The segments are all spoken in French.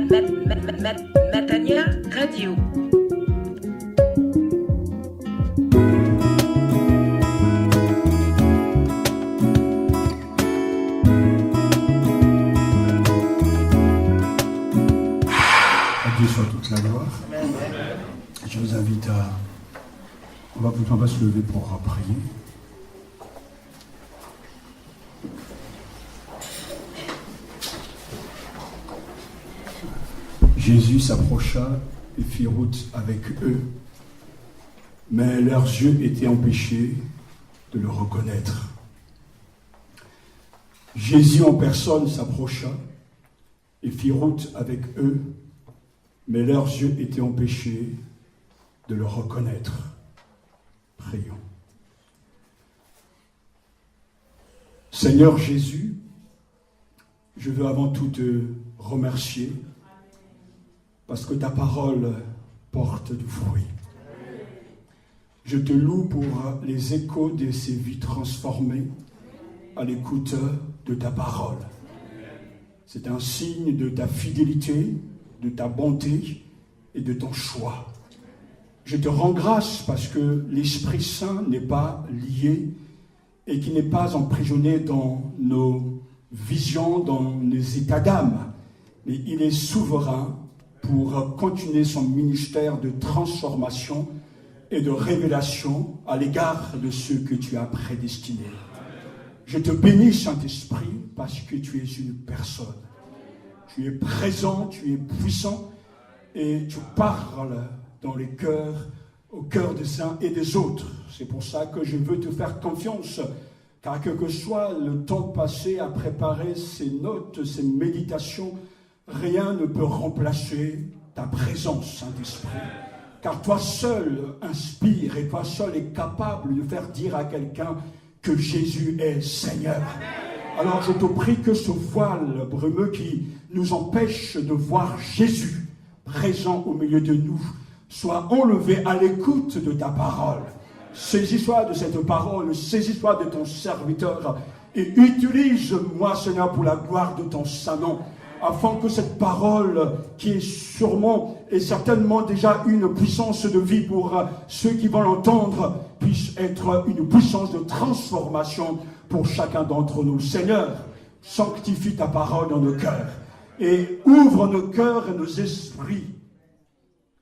Matania Radio. À Dieu soit toute la gloire. Je vous invite à... On va se lever pour prier. Jésus s'approcha et fit route avec eux, mais leurs yeux étaient empêchés de le reconnaître. Jésus en personne s'approcha et fit route avec eux, mais leurs yeux étaient empêchés de le reconnaître. Prions. Seigneur Jésus, je veux avant tout te remercier parce que ta parole porte du fruit. Je te loue pour les échos de ces vies transformées à l'écoute de ta parole. C'est un signe de ta fidélité, de ta bonté et de ton choix. Je te rends grâce parce que l'Esprit Saint n'est pas lié et qu'il n'est pas emprisonné dans nos visions, dans nos états d'âme, mais il est souverain pour continuer son ministère de transformation et de révélation à l'égard de ceux que tu as prédestinés. Je te bénis, Saint-Esprit, parce que tu es une personne. Tu es présent, tu es puissant et tu parles dans les cœurs, au cœur des uns et des autres. C'est pour ça que je veux te faire confiance, car quel que soit le temps passé à préparer ces notes, ces méditations, rien ne peut remplacer ta présence, Saint-Esprit. Car toi seul inspire et toi seul est capable de faire dire à quelqu'un que Jésus est Seigneur. Alors je te prie que ce voile brumeux qui nous empêche de voir Jésus présent au milieu de nous soit enlevé à l'écoute de ta parole. Saisis-toi de cette parole, saisis-toi de ton serviteur et utilise-moi, Seigneur, pour la gloire de ton saint nom, afin que cette parole, qui est sûrement et certainement déjà une puissance de vie pour ceux qui vont l'entendre, puisse être une puissance de transformation pour chacun d'entre nous. Seigneur, sanctifie ta parole dans nos cœurs et ouvre nos cœurs et nos esprits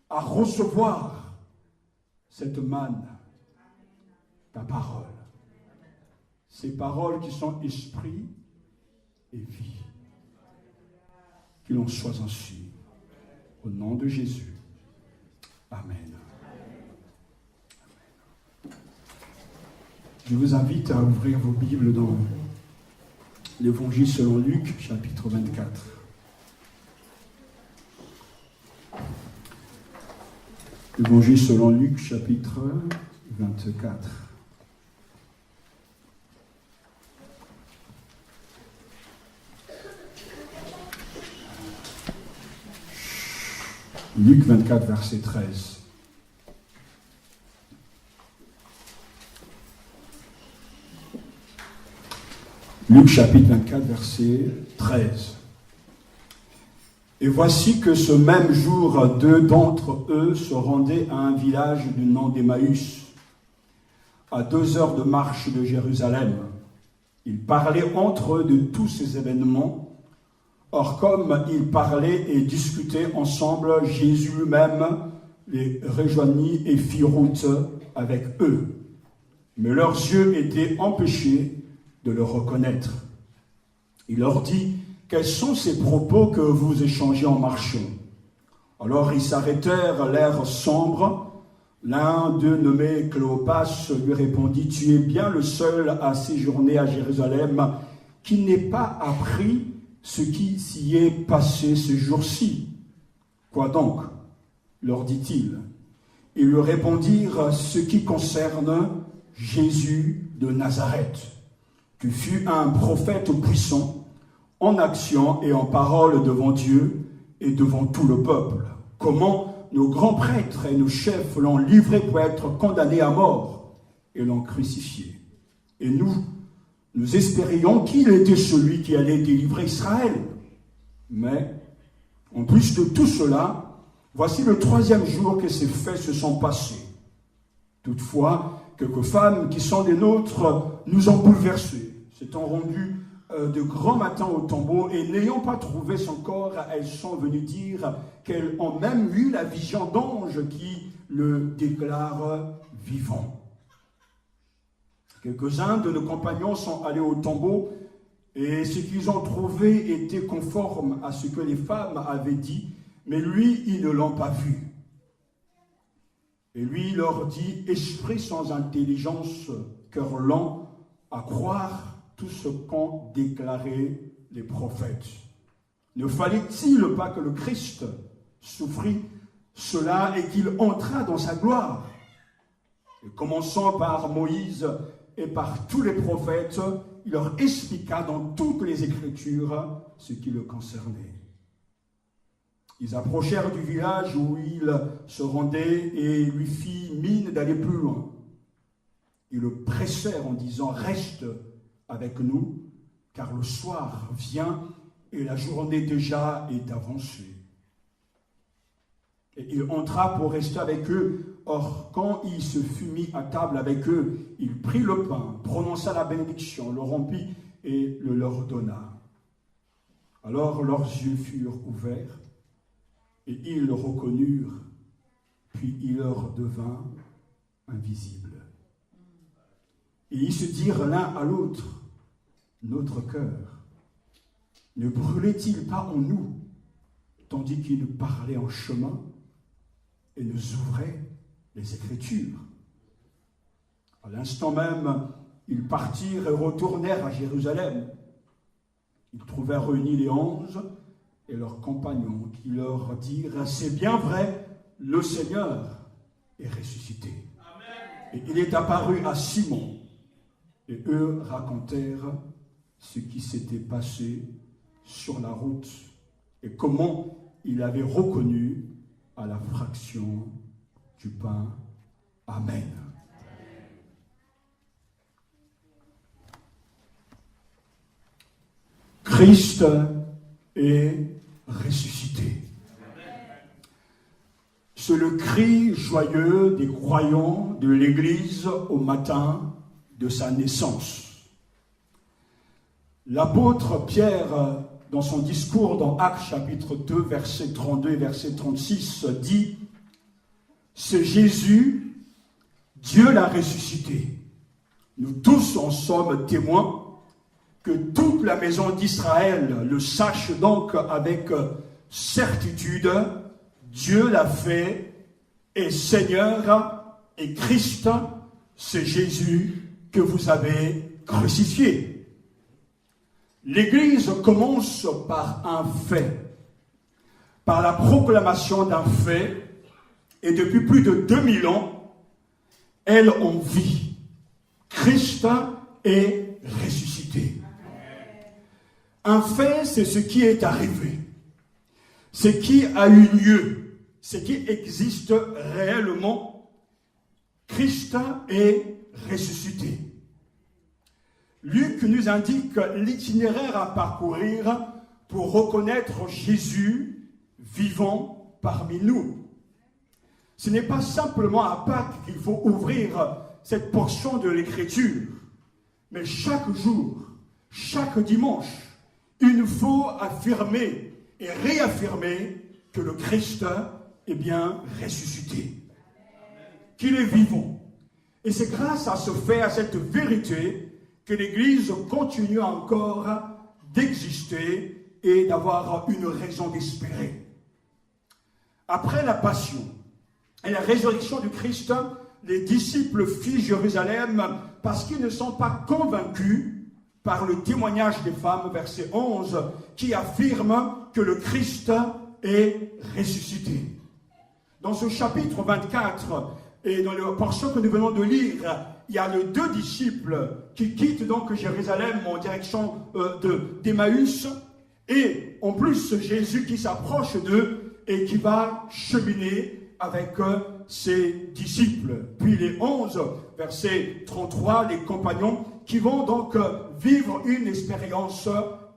à recevoir cette manne, ta parole. Ces paroles qui sont esprit et vie. Qu'il en soit ainsi. Au nom de Jésus. Amen. Je vous invite à ouvrir vos Bibles dans l'Évangile selon Luc, chapitre 24. L'Évangile selon Luc, chapitre 24. Luc 24, verset 13. Luc chapitre 24, verset 13. Et voici que ce même jour, deux d'entre eux se rendaient à un village du nom d'Emmaüs, à 2 heures de marche de Jérusalem. Ils parlaient entre eux de tous ces événements. Or, comme ils parlaient et discutaient ensemble, Jésus lui-même les rejoignit et fit route avec eux. Mais leurs yeux étaient empêchés de le reconnaître. Il leur dit: quels sont ces propos que vous échangez en marchant? Alors ils s'arrêtèrent, l'air sombre. L'un d'eux, nommé Cléopas, lui répondit: tu es bien le seul à séjourner à Jérusalem qui n'ait pas appris ce qui s'y est passé ce jour-ci. Quoi donc? Leur dit-il. Ils lui répondirent: ce qui concerne Jésus de Nazareth. Tu fus un prophète puissant, en action et en parole devant Dieu et devant tout le peuple. Comment nos grands prêtres et nos chefs l'ont livré pour être condamné à mort et l'ont crucifié. Et nous espérions qu'il était celui qui allait délivrer Israël. Mais En plus de tout cela, voici le 3e jour que ces faits se sont passés. Toutefois, quelques femmes qui sont des nôtres nous ont bouleversés. S'étant rendues de grand matin au tombeau et n'ayant pas trouvé son corps, elles sont venues dire qu'elles ont même eu la vision d'ange qui le déclare vivant. Quelques-uns de nos compagnons sont allés au tombeau et ce qu'ils ont trouvé était conforme à ce que les femmes avaient dit, mais lui, ils ne l'ont pas vu. Et lui leur dit, esprit sans intelligence, cœur lent à croire tout ce qu'ont déclaré les prophètes. Ne fallait-il pas que le Christ souffrit cela et qu'il entrât dans sa gloire? Et commençant par Moïse et par tous les prophètes, il leur expliqua dans toutes les Écritures ce qui le concernait. Ils approchèrent du village où il se rendait et lui fit mine d'aller plus loin. Ils le pressèrent en disant « Reste avec nous, car le soir vient et la journée déjà est avancée. » Et il entra pour rester avec eux. Or, quand il se fut mis à table avec eux, il prit le pain, prononça la bénédiction, le rompit et le leur donna. Alors leurs yeux furent ouverts et ils le reconnurent, puis il leur devint invisible. Et ils se dirent l'un à l'autre, notre cœur ne brûlait-il pas en nous, tandis qu'il nous parlait en chemin et nous ouvrait les Écritures? À l'instant même, ils partirent et retournèrent à Jérusalem. Ils trouvèrent réunis les 11 et leurs compagnons qui leur dirent « C'est bien vrai, le Seigneur est ressuscité. Amen. » Et il est apparu à Simon. Et eux racontèrent ce qui s'était passé sur la route et comment il avait reconnu à la fraction du pain. Amen. Christ est ressuscité. C'est le cri joyeux des croyants de l'Église au matin de sa naissance. L'apôtre Pierre, dans son discours dans Actes chapitre 2, verset 32 et verset 36, dit « C'est Jésus, Dieu l'a ressuscité. Nous tous en sommes témoins, que toute la maison d'Israël le sache donc avec certitude, Dieu l'a fait, et Seigneur et Christ, c'est Jésus que vous avez crucifié. » L'Église commence par un fait, par la proclamation d'un fait, et depuis plus de 2000 ans, elle en vit. Christ est ressuscité. Un fait, c'est ce qui est arrivé, ce qui a eu lieu, ce qui existe réellement. Christ est ressuscité. Luc nous indique l'itinéraire à parcourir pour reconnaître Jésus vivant parmi nous. Ce n'est pas simplement à Pâques qu'il faut ouvrir cette portion de l'Écriture, mais chaque jour, chaque dimanche, il nous faut affirmer et réaffirmer que le Christ est bien ressuscité, qu'il est vivant. Et c'est grâce à ce fait, à cette vérité, que l'Église continue encore d'exister et d'avoir une raison d'espérer. Après la passion et la résurrection du Christ, les disciples fuient Jérusalem parce qu'ils ne sont pas convaincus par le témoignage des femmes, verset 11, qui affirme que le Christ est ressuscité. Dans ce chapitre 24, et dans la portion que nous venons de lire, il y a les 2 disciples qui quittent donc Jérusalem en direction d'Emmaüs, et en plus Jésus qui s'approche d'eux et qui va cheminer avec ses disciples. Puis les 11, verset 33, les compagnons qui vont donc vivre une expérience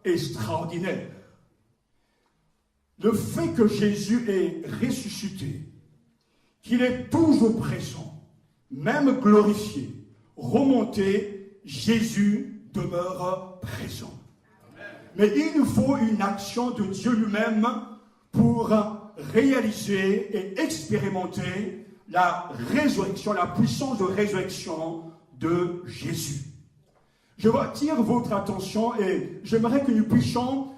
extraordinaire. le fait que Jésus est ressuscité, qu'il est toujours présent, même glorifié, remonté, Jésus demeure présent. Mais il nous faut une action de Dieu lui-même pour réaliser et expérimenter la résurrection, la puissance de résurrection de Jésus. Je attire votre attention et j'aimerais que nous puissions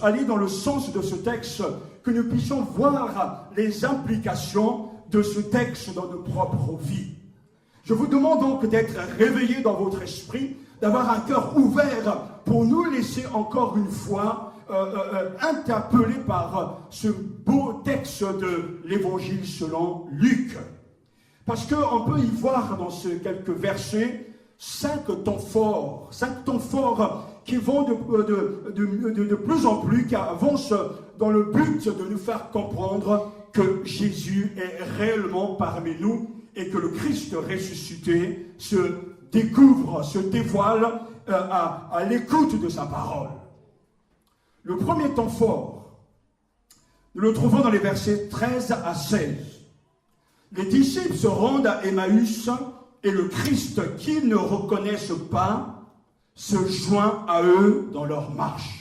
aller dans le sens de ce texte, que nous puissions voir les implications de ce texte dans nos propres vies. Je vous demande donc d'être réveillés dans votre esprit, d'avoir un cœur ouvert pour nous laisser encore une fois interpellés par ce beau texte de l'Évangile selon Luc. Parce qu'on peut y voir dans ces quelques versets 5 temps forts qui vont de plus en plus, qui avancent dans le but de nous faire comprendre que Jésus est réellement parmi nous et que le Christ ressuscité se découvre, se dévoile à l'écoute de sa parole. Le premier temps fort, nous le trouvons dans les versets 13 à 16. Les disciples se rendent à Emmaüs et le Christ, qu'ils ne reconnaissent pas, se joint à eux dans leur marche.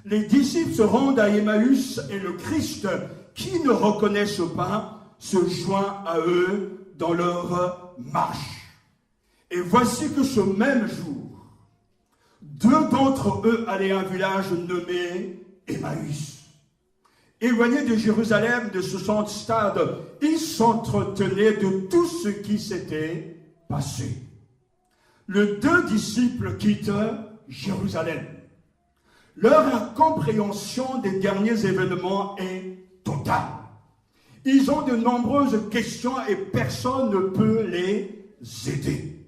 Les disciples se rendent à Emmaüs et le Christ, qu'ils ne reconnaissent pas, se joint à eux dans leur marche. Et voici que ce même jour, 2 d'entre eux allaient à un village nommé Emmaüs. Éloignés de Jérusalem, de ce stade, ils s'entretenaient de tout ce qui s'était passé. Les 2 disciples quittent Jérusalem. Leur incompréhension des derniers événements est totale. Ils ont de nombreuses questions et personne ne peut les aider.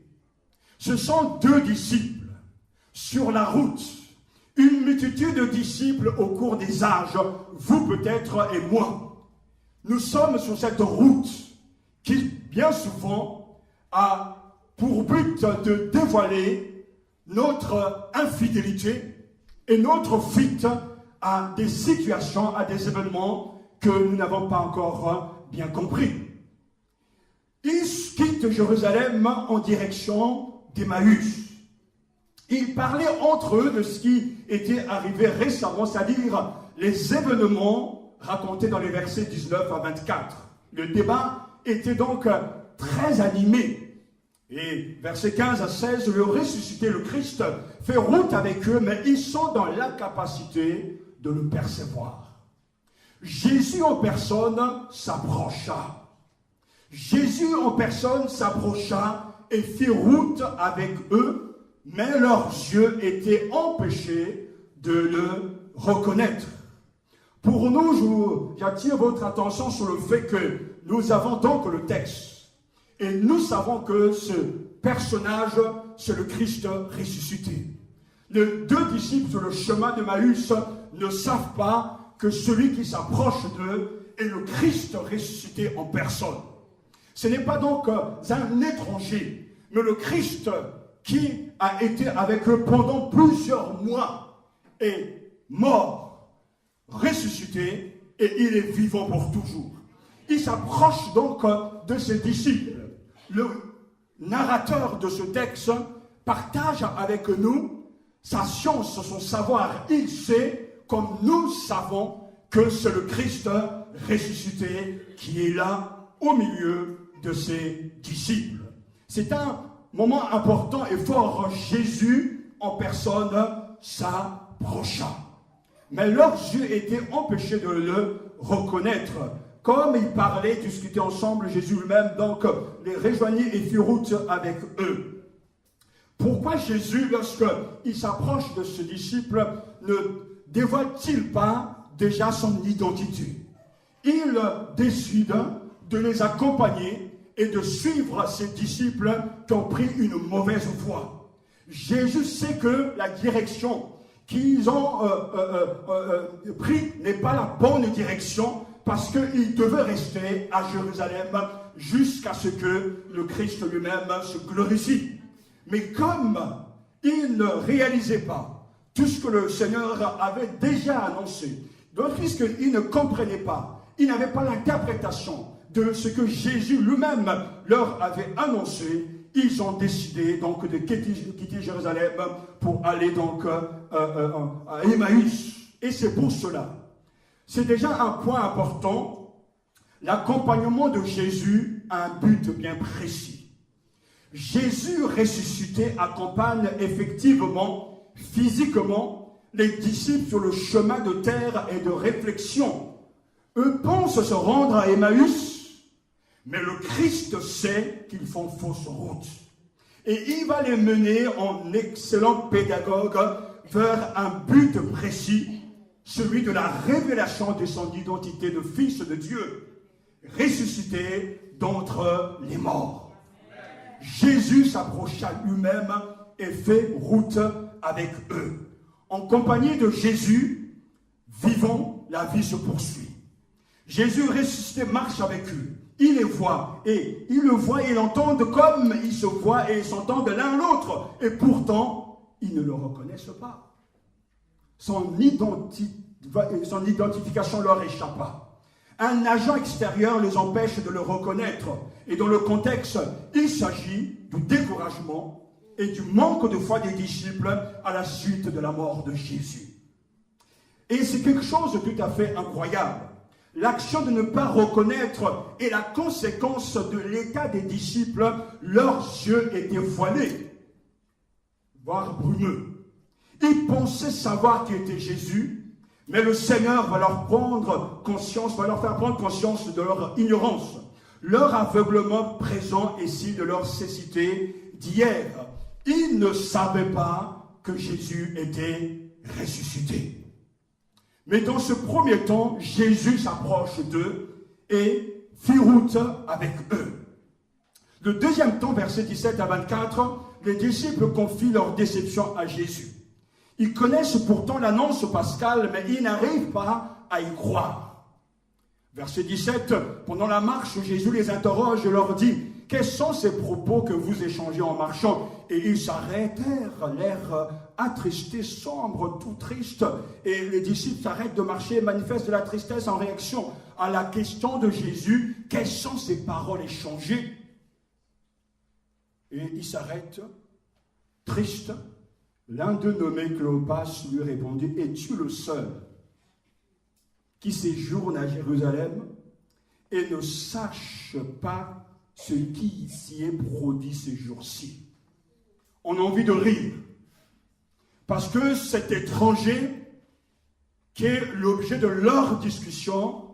Ce sont 2 disciples sur la route. Une multitude de disciples au cours des âges, vous peut-être et moi. Nous sommes sur cette route qui, bien souvent, a pour but de dévoiler notre infidélité et notre fuite à des situations, à des événements que nous n'avons pas encore bien compris. Ils quittent Jérusalem en direction d'Emmaüs. Ils parlaient entre eux de ce qui était arrivé récemment, c'est-à-dire les événements racontés dans les versets 19 à 24. Le débat était donc très animé. Et versets 15 à 16, le ressuscité, le Christ, fait route avec eux, mais ils sont dans l'incapacité de le percevoir. Jésus en personne s'approcha. Jésus en personne s'approcha et fit route avec eux, mais leurs yeux étaient empêchés de le reconnaître. Pour nous, j'attire votre attention sur le fait que nous avons donc le texte. Et nous savons que ce personnage, c'est le Christ ressuscité. Les 2 disciples sur le chemin d'Emmaüs ne savent pas que celui qui s'approche d'eux est le Christ ressuscité en personne. Ce n'est pas donc un étranger, mais le Christ qui a été avec eux pendant plusieurs mois, est mort, ressuscité, et il est vivant pour toujours. Il s'approche donc de ses disciples. Le narrateur de ce texte partage avec nous sa science, son savoir. Il sait, comme nous savons, que c'est le Christ ressuscité qui est là au milieu de ses disciples. C'est un moment important et fort. Jésus en personne s'approcha. Mais leurs yeux étaient empêchés de le reconnaître. Comme ils parlaient, discutaient ensemble, Jésus lui-même donc les rejoignit et fit route avec eux. Pourquoi Jésus, lorsqu'il s'approche de ce disciple, ne dévoile-t-il pas déjà son identité? Il décide de les accompagner et de suivre ses disciples qui ont pris une mauvaise voie. Jésus sait que la direction qu'ils ont pris n'est pas la bonne direction parce qu'ils devaient rester à Jérusalem jusqu'à ce que le Christ lui-même se glorifie. Mais comme ils ne réalisaient pas tout ce que le Seigneur avait déjà annoncé, Donc, puisqu'ils ne comprenaient pas, ils n'avaient pas l'interprétation de ce que Jésus lui-même leur avait annoncé, ils ont décidé donc de quitter Jérusalem pour aller donc à Emmaüs. Et c'est pour cela. C'est déjà un point important. L'accompagnement de Jésus a un but bien précis. Jésus ressuscité accompagne effectivement, physiquement, les disciples sur le chemin de terre et de réflexion. Eux pensent se rendre à Emmaüs, mais le Christ sait qu'ils font fausse route. Et il va les mener en excellent pédagogue vers un but précis, celui de la révélation de son identité de fils de Dieu, ressuscité d'entre les morts. Jésus s'approcha lui-même et fait route avec eux. En compagnie de Jésus, vivons, la vie se poursuit. Jésus ressuscité marche avec eux. Il les voit et ils le voient et l'entendent comme ils se voient et s'entendent l'un l'autre. Et pourtant, ils ne le reconnaissent pas. Son identification leur échappa. Un agent extérieur les empêche de le reconnaître. Et dans le contexte, il s'agit du découragement et du manque de foi des disciples à la suite de la mort de Jésus. Et c'est quelque chose de tout à fait incroyable. L'action de ne pas reconnaître est la conséquence de l'état des disciples. Leurs yeux étaient voilés, voire brumeux. Ils pensaient savoir qui était Jésus, mais le Seigneur va leur faire prendre conscience de leur ignorance, leur aveuglement présent et signe de leur cécité d'hier. Ils ne savaient pas que Jésus était ressuscité. Mais dans ce premier temps, Jésus s'approche d'eux et fit route avec eux. Le deuxième temps, versets 17 à 24, les disciples confient leur déception à Jésus. Ils connaissent pourtant l'annonce pascale, mais ils n'arrivent pas à y croire. Verset 17, pendant la marche, Jésus les interroge et leur dit « Quels sont ces propos que vous échangez en marchant ?» Et ils s'arrêtèrent, l'air attristé, sombre, tout triste. Et les disciples s'arrêtent de marcher et manifestent de la tristesse en réaction à la question de Jésus. Quelles sont ces paroles échangées? Et ils s'arrêtent, tristes. L'un d'eux, nommé Cléopas, lui répondit « Es-tu le seul qui séjourne à Jérusalem et ne sache pas ce qui s'y est produit ces jours-ci ?» On a envie de rire, parce que cet étranger qui est l'objet de leur discussion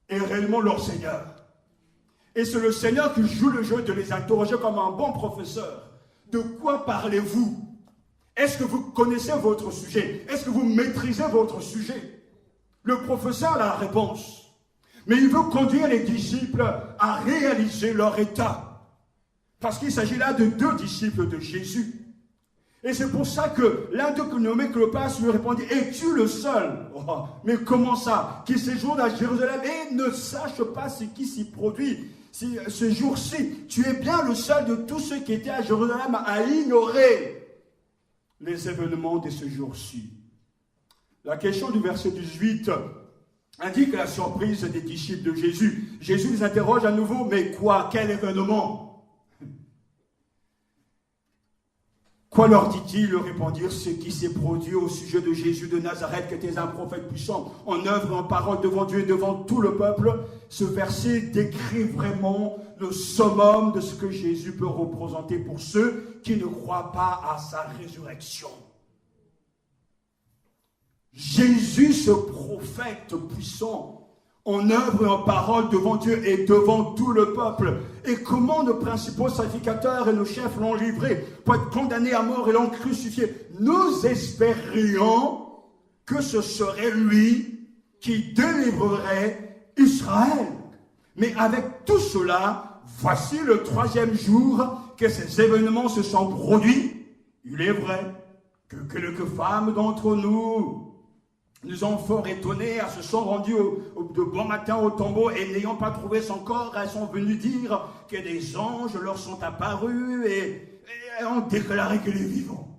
est réellement leur Seigneur. Et c'est le Seigneur qui joue le jeu de les interroger comme un bon professeur. De quoi parlez-vous? Est-ce que vous connaissez votre sujet? Est-ce que vous maîtrisez votre sujet? Le professeur a la réponse. Mais il veut conduire les disciples à réaliser leur état. Parce qu'il s'agit là de deux disciples de Jésus. Et c'est pour ça que l'un d'eux, nommé Cléopas, lui répondit « Es-tu le seul mais comment ça? Qui séjourne à Jérusalem et ne sache pas ce qui s'y produit ce jour-ci. Tu es bien le seul de tous ceux qui étaient à Jérusalem à ignorer les événements de ce jour-ci. » La question du verset 18 indique la surprise des disciples de Jésus. Jésus les interroge à nouveau, mais quoi? Quel événement? Quoi leur dit-il? Leur répondirent ce qui s'est produit au sujet de Jésus de Nazareth, qui était un prophète puissant, en œuvre et en parole devant Dieu et devant tout le peuple. Ce verset décrit vraiment le summum de ce que Jésus peut représenter pour ceux qui ne croient pas à sa résurrection. Jésus, ce prophète puissant, en œuvre et en parole devant Dieu et devant tout le peuple. Et comment nos principaux sacrificateurs et nos chefs l'ont livré pour être condamnés à mort et l'ont crucifié. Nous espérions que ce serait lui qui délivrerait Israël. Mais avec tout cela, voici le troisième jour que ces événements se sont produits. Il est vrai que quelques femmes d'entre nous ont fort étonnés, elles se sont rendues de bon matin au tombeau et n'ayant pas trouvé son corps, elles sont venues dire que des anges leur sont apparus et ont déclaré qu'il est vivant.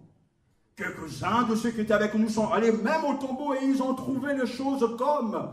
Quelques-uns de ceux qui étaient avec nous sont allés même au tombeau et ils ont trouvé les choses comme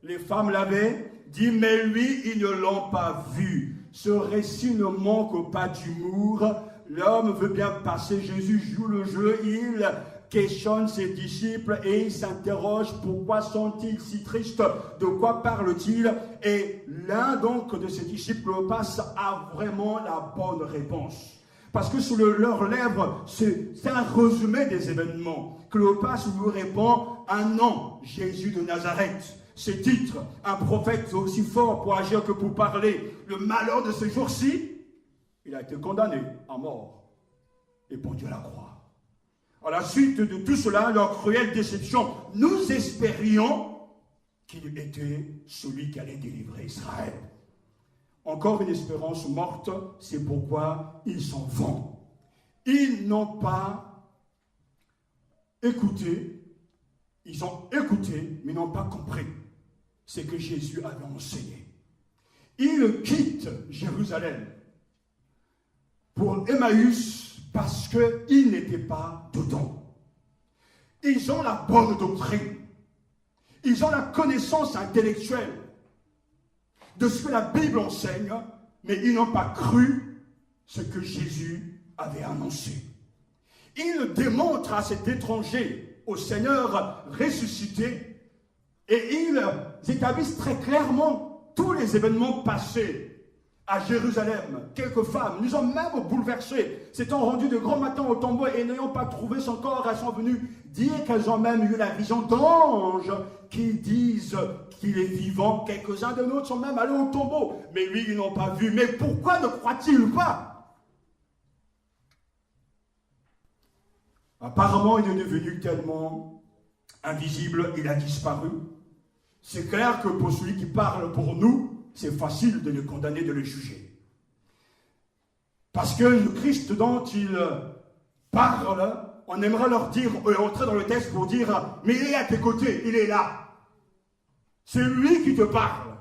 les femmes l'avaient dit, mais lui, ils ne l'ont pas vu. Ce récit ne manque pas d'humour. L'homme veut bien passer, Jésus joue le jeu, il questionne ses disciples et il s'interroge pourquoi sont-ils si tristes, de quoi parle-t-il? Et l'un donc de ses disciples, Cléopas, a vraiment la bonne réponse. Parce que sous leurs lèvres, c'est un résumé des événements. Cléopas lui répond, un an, Jésus de Nazareth. Ces titres, un prophète aussi fort pour agir que pour parler. Le malheur de ces jours-ci, il a été condamné à mort et pendu à la croix. À la suite de tout cela, leur cruelle déception, nous espérions qu'il était celui qui allait délivrer Israël. Encore une espérance morte, c'est pourquoi ils s'en vont. Ils n'ont pas écouté, ils ont écouté, mais n'ont pas compris ce que Jésus avait enseigné. Ils quittent Jérusalem pour Emmaüs parce qu'ils n'étaient pas dedans. Ils ont la bonne doctrine, ils ont la connaissance intellectuelle de ce que la Bible enseigne, mais ils n'ont pas cru ce que Jésus avait annoncé. Ils démontrent à cet étranger, au Seigneur ressuscité, et ils établissent très clairement tous les événements passés à Jérusalem. Quelques femmes nous ont même bouleversés, s'étant rendues de grand matin au tombeau et n'ayant pas trouvé son corps, elles sont venues dire qu'elles ont même eu la vision d'anges qui disent qu'il est vivant. Quelques-uns de nôtres sont même allés au tombeau, mais lui, ils n'ont pas vu. Mais pourquoi ne croient-ils pas? Apparemment, il est devenu tellement invisible, il a disparu. C'est clair que pour celui qui parle pour nous, c'est facile de le condamner, de le juger. Parce que le Christ dont il parle, on aimerait leur dire, entrer dans le texte pour dire, mais il est à tes côtés, il est là. C'est lui qui te parle,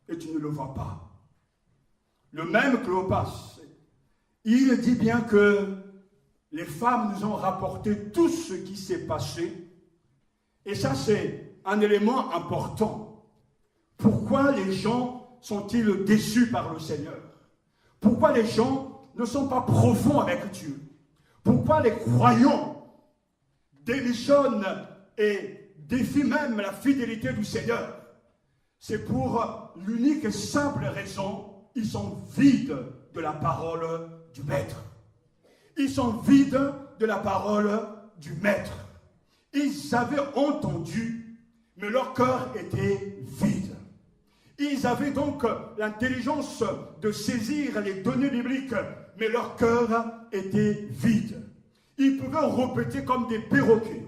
et tu ne le vois pas. Le même Cléopas, il dit bien que les femmes nous ont rapporté tout ce qui s'est passé, et ça c'est un élément important. Pourquoi les gens sont-ils déçus par le Seigneur? Pourquoi les gens ne sont pas profonds avec Dieu? Pourquoi les croyants démissionnent et défient même la fidélité du Seigneur? C'est pour l'unique et simple raison, ils sont vides de la parole du Maître. Ils sont vides de la parole du Maître. Ils avaient entendu, mais leur cœur était vide. Ils avaient donc l'intelligence de saisir les données bibliques, mais leur cœur était vide. Ils pouvaient répéter comme des perroquets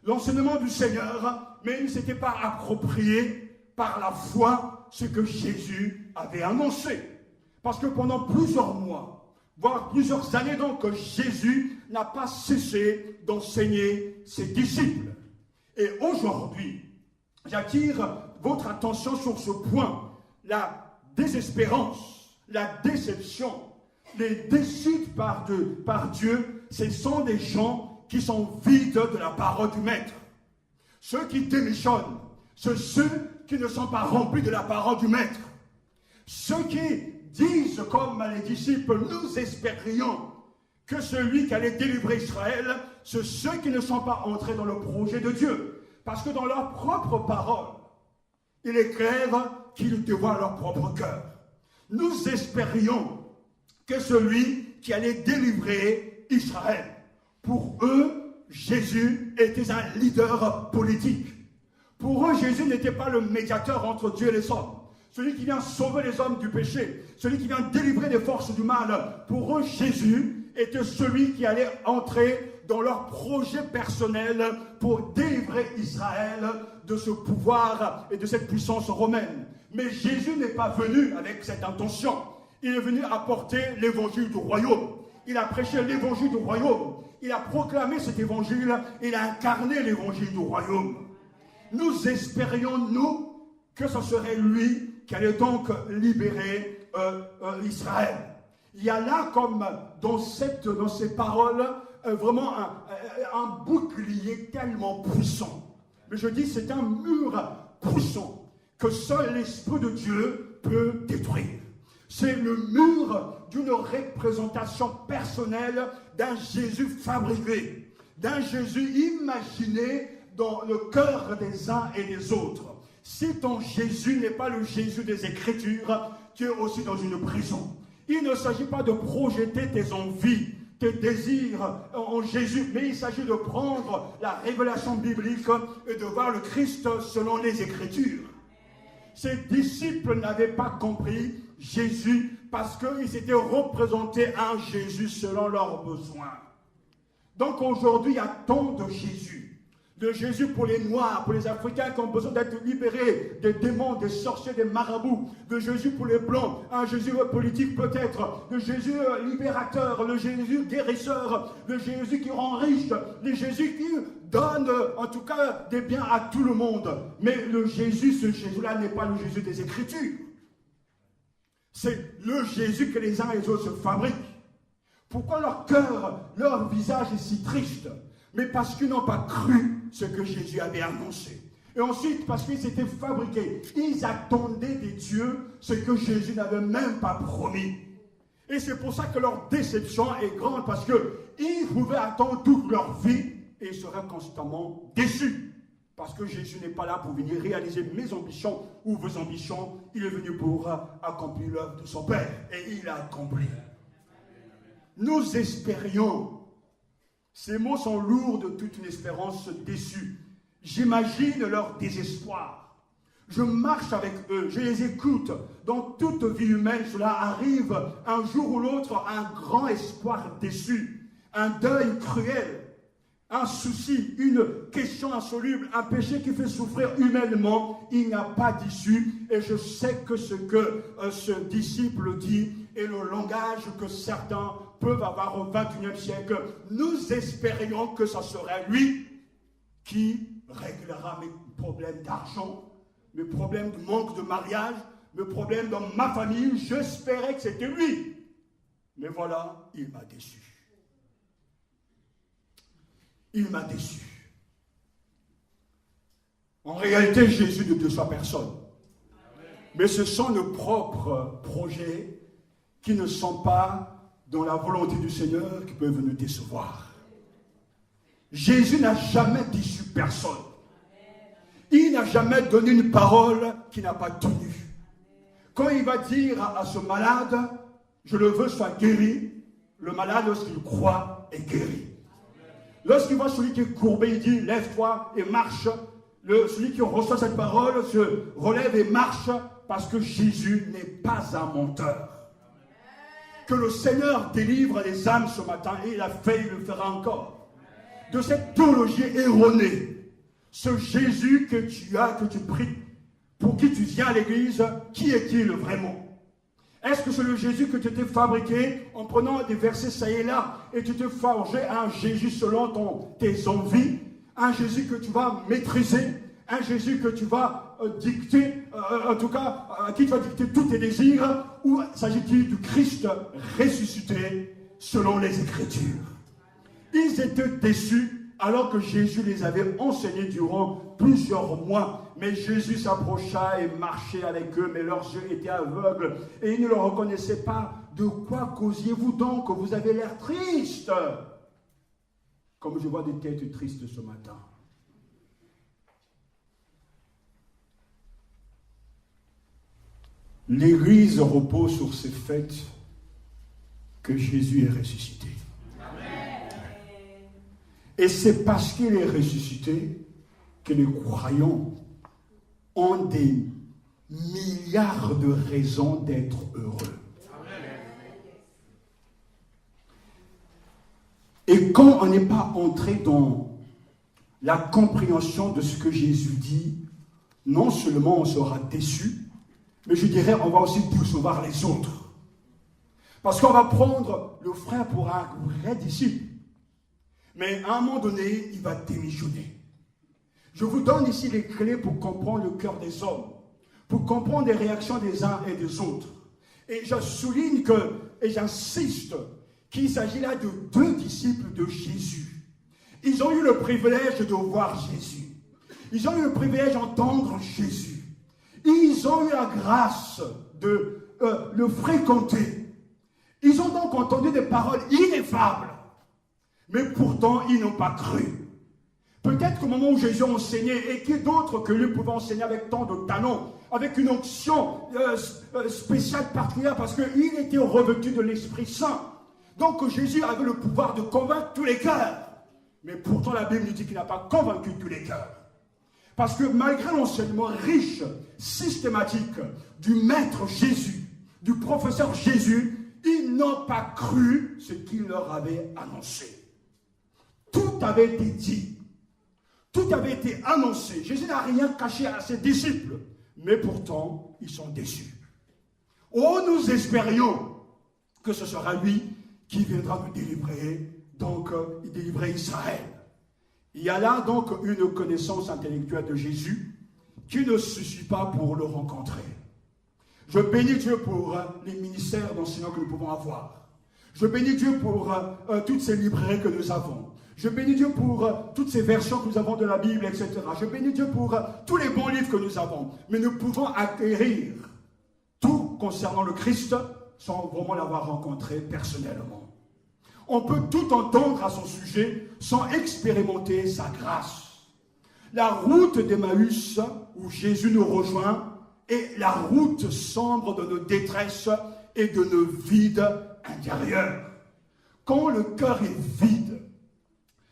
l'enseignement du Seigneur, mais ils ne s'étaient pas appropriés par la foi ce que Jésus avait annoncé. Parce que pendant plusieurs mois, voire plusieurs années donc, Jésus n'a pas cessé d'enseigner ses disciples. Et aujourd'hui, j'attire votre attention sur ce point, la désespérance, la déception, les déçus par Dieu, ce sont des gens qui sont vides de la parole du Maître. Ceux qui démissionnent, c'est ceux qui ne sont pas remplis de la parole du Maître. Ceux qui disent, comme les disciples, nous espérions que celui qui allait délivrer Israël, c'est ceux qui ne sont pas entrés dans le projet de Dieu. Parce que dans leur propre parole, il est clair qu'ils dévoilent leur propre cœur. Nous espérions que celui qui allait délivrer Israël, pour eux, Jésus était un leader politique. Pour eux, Jésus n'était pas le médiateur entre Dieu et les hommes. Celui qui vient sauver les hommes du péché, celui qui vient délivrer les forces du mal. Pour eux, Jésus était celui qui allait entrer dans leur projet personnel pour délivrer Israël de ce pouvoir et de cette puissance romaine. Mais Jésus n'est pas venu avec cette intention. Il est venu apporter l'évangile du royaume. Il a prêché l'évangile du royaume. Il a proclamé cet évangile. Il a incarné l'évangile du royaume. Nous espérions, nous, que ce serait lui qui allait donc libérer Israël. Il y a là, comme dans ces paroles, vraiment un bouclier tellement puissant. Mais je dis, c'est un mur puissant que seul l'Esprit de Dieu peut détruire. C'est le mur d'une représentation personnelle d'un Jésus fabriqué, d'un Jésus imaginé dans le cœur des uns et des autres. Si ton Jésus n'est pas le Jésus des Écritures, tu es aussi dans une prison. Il ne s'agit pas de projeter tes envies, tes désirs en Jésus, mais il s'agit de prendre la révélation biblique et de voir le Christ selon les Écritures. Ses disciples n'avaient pas compris Jésus parce qu'ils s'étaient représentés un Jésus selon leurs besoins. Donc aujourd'hui, il y a tant de Jésus. De Jésus pour les Noirs, pour les Africains qui ont besoin d'être libérés des démons, des sorciers, des marabouts. De Jésus pour les Blancs, un Jésus politique peut-être. De Jésus libérateur, le Jésus guérisseur, le Jésus qui rend riche, le Jésus qui donne en tout cas des biens à tout le monde. Mais le Jésus, ce Jésus-là n'est pas le Jésus des Écritures. C'est le Jésus que les uns et les autres se fabriquent. Pourquoi leur cœur, leur visage est si triste? Mais parce qu'ils n'ont pas cru ce que Jésus avait annoncé. Et ensuite, parce qu'ils s'étaient fabriqués. Ils attendaient des dieux ce que Jésus n'avait même pas promis. Et c'est pour ça que leur déception est grande, parce qu'ils pouvaient attendre toute leur vie et ils seraient constamment déçus. Parce que Jésus n'est pas là pour venir réaliser mes ambitions ou vos ambitions. Il est venu pour accomplir l'œuvre de son Père. Et il a accompli. Nous espérions. Ces mots sont lourds de toute une espérance déçue. J'imagine leur désespoir. Je marche avec eux, je les écoute. Dans toute vie humaine, cela arrive un jour ou l'autre, un grand espoir déçu, un deuil cruel, un souci, une question insoluble, un péché qui fait souffrir humainement. Il n'y a pas d'issue. Et je sais que ce que ce disciple dit est le langage que certains peuvent avoir au XXIe siècle. Nous espérions que ce serait lui qui réglera mes problèmes d'argent, mes problèmes de manque de mariage, mes problèmes dans ma famille. J'espérais que c'était lui. Mais voilà, il m'a déçu. Il m'a déçu. En réalité, Jésus ne déçoit personne. Mais ce sont nos propres projets qui ne sont pas dans la volonté du Seigneur qui peuvent nous décevoir. Jésus n'a jamais déçu personne. Il n'a jamais donné une parole qu'il n'a pas tenue. Quand il va dire à ce malade, je le veux, sois guéri, le malade, lorsqu'il croit, est guéri. Lorsqu'il voit celui qui est courbé, il dit, lève-toi et marche. Celui qui reçoit cette parole se relève et marche parce que Jésus n'est pas un menteur. Que le Seigneur délivre les âmes ce matin, et il a fait, il le fera encore, de cette théologie erronée. Ce Jésus que tu as, que tu pries, pour qui tu viens à l'église, qui est-il vraiment? Est-ce que c'est le Jésus que tu t'es fabriqué en prenant des versets ça et là, et tu te forgé un Jésus selon tes envies, un Jésus que tu vas maîtriser, un Jésus que tu vas dicter, en tout cas, à qui tu vas dicter tous tes désirs, ou s'agit-il du Christ ressuscité selon les Écritures? Ils étaient déçus alors que Jésus les avait enseignés durant plusieurs mois. Mais Jésus s'approcha et marchait avec eux, mais leurs yeux étaient aveugles et ils ne le reconnaissaient pas. De quoi causiez-vous donc? Vous avez l'air triste. Comme je vois des têtes tristes ce matin. L'Église repose sur ces faits que Jésus est ressuscité. Amen. Et c'est parce qu'il est ressuscité que les croyants ont des milliards de raisons d'être heureux. Amen. Et quand on n'est pas entré dans la compréhension de ce que Jésus dit, non seulement on sera déçu, mais je dirais, on va aussi décevoir les autres. Parce qu'on va prendre le frère pour un vrai disciple. Mais à un moment donné, il va démissionner. Je vous donne ici les clés pour comprendre le cœur des hommes, pour comprendre les réactions des uns et des autres. Et je souligne et j'insiste qu'il s'agit là de deux disciples de Jésus. Ils ont eu le privilège de voir Jésus. Ils ont eu le privilège d'entendre Jésus. Ils ont eu la grâce de le fréquenter. Ils ont donc entendu des paroles ineffables. Mais pourtant, ils n'ont pas cru. Peut-être qu'au moment où Jésus enseignait, et qui d'autre que lui pouvait enseigner avec tant de talent, avec une onction spéciale, particulière, parce qu'il était revêtu de l'Esprit Saint. Donc Jésus avait le pouvoir de convaincre tous les cœurs. Mais pourtant, la Bible nous dit qu'il n'a pas convaincu tous les cœurs. Parce que malgré l'enseignement riche, systématique du Maître Jésus, du professeur Jésus, ils n'ont pas cru ce qu'il leur avait annoncé. Tout avait été dit. Tout avait été annoncé. Jésus n'a rien caché à ses disciples. Mais pourtant, ils sont déçus. Oh, nous espérions que ce sera lui qui viendra nous délivrer, donc délivrer Israël. Il y a là donc une connaissance intellectuelle de Jésus qui ne suffit pas pour le rencontrer. Je bénis Dieu pour les ministères d'enseignants que nous pouvons avoir. Je bénis Dieu pour toutes ces librairies que nous avons. Je bénis Dieu pour toutes ces versions que nous avons de la Bible, etc. Je bénis Dieu pour tous les bons livres que nous avons. Mais nous pouvons acquérir tout concernant le Christ sans vraiment l'avoir rencontré personnellement. On peut tout entendre à son sujet sans expérimenter sa grâce. La route d'Emmaüs, où Jésus nous rejoint, est la route sombre de nos détresses et de nos vides intérieurs. Quand le cœur est vide,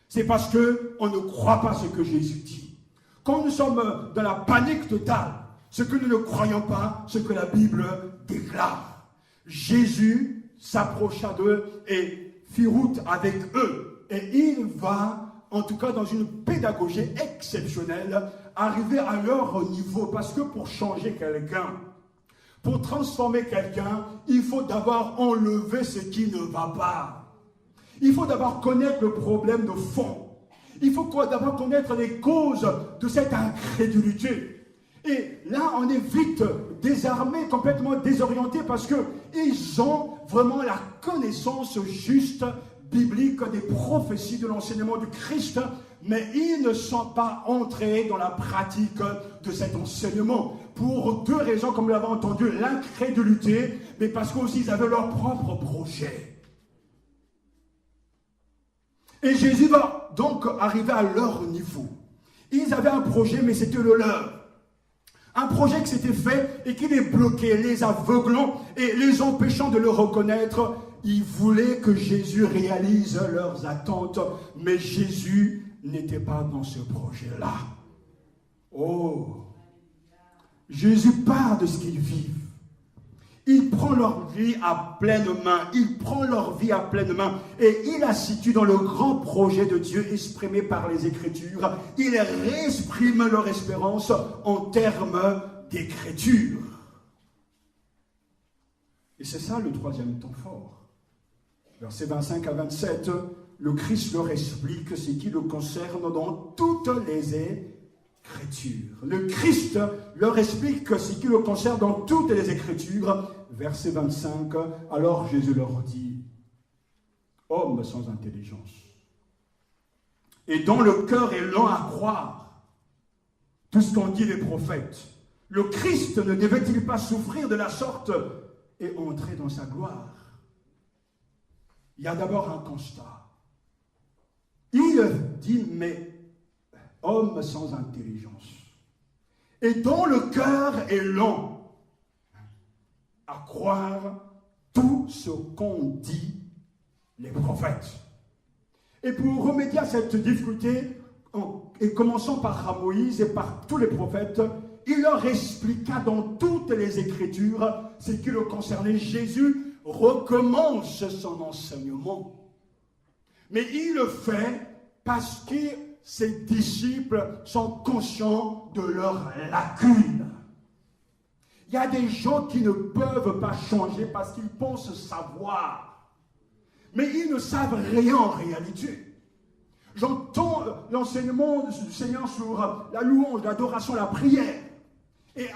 c'est parce qu'on ne croit pas ce que Jésus dit. Quand nous sommes dans la panique totale, c'est que nous ne croyons pas ce que la Bible déclare. Jésus s'approcha d'eux et fit route avec eux. Et il va, en tout cas dans une pédagogie exceptionnelle, arriver à leur niveau. Parce que pour changer quelqu'un, pour transformer quelqu'un, il faut d'abord enlever ce qui ne va pas. Il faut d'abord connaître le problème de fond. Il faut d'abord connaître les causes de cette incrédulité. Et là, on est vite désarmé, complètement désorienté, parce qu'ils ont vraiment la connaissance juste biblique des prophéties de l'enseignement du Christ, mais ils ne sont pas entrés dans la pratique de cet enseignement. Pour deux raisons, comme nous l'avons entendu, l'incrédulité, mais parce qu'aussi ils avaient leur propre projet. Et Jésus va donc arriver à leur niveau. Ils avaient un projet, mais c'était le leur. Un projet qui s'était fait et qui les bloquait, les aveuglant et les empêchant de le reconnaître. Ils voulaient que Jésus réalise leurs attentes, mais Jésus n'était pas dans ce projet-là. Oh! Jésus part de ce qu'ils vivent. Il prend leur vie à pleine main. Il prend leur vie à pleine main. Et il la situe dans le grand projet de Dieu exprimé par les Écritures. Il réexprime leur espérance en termes d'Écriture. Et c'est ça le troisième temps fort. Versets 25 à 27, le Christ leur explique ce qui le concerne dans toutes les Écritures. Le Christ leur explique ce qui le concerne dans toutes les Écritures. Verset 25, alors Jésus leur dit, hommes sans intelligence, et dont le cœur est lent à croire tout ce qu'ont dit les prophètes, le Christ ne devait-il pas souffrir de la sorte et entrer dans sa gloire? Il y a d'abord un constat. Il dit, mais homme sans intelligence, et dont le cœur est lent à croire tout ce qu'ont dit les prophètes. Et pour remédier à cette difficulté, et commençant par Moïse et par tous les prophètes, il leur expliqua dans toutes les Écritures ce qui le concernait. Jésus recommence son enseignement. Mais il le fait parce que ses disciples sont conscients de leurs lacunes. Il y a des gens qui ne peuvent pas changer parce qu'ils pensent savoir. Mais ils ne savent rien en réalité. J'entends l'enseignement du Seigneur sur la louange, l'adoration, la prière. Et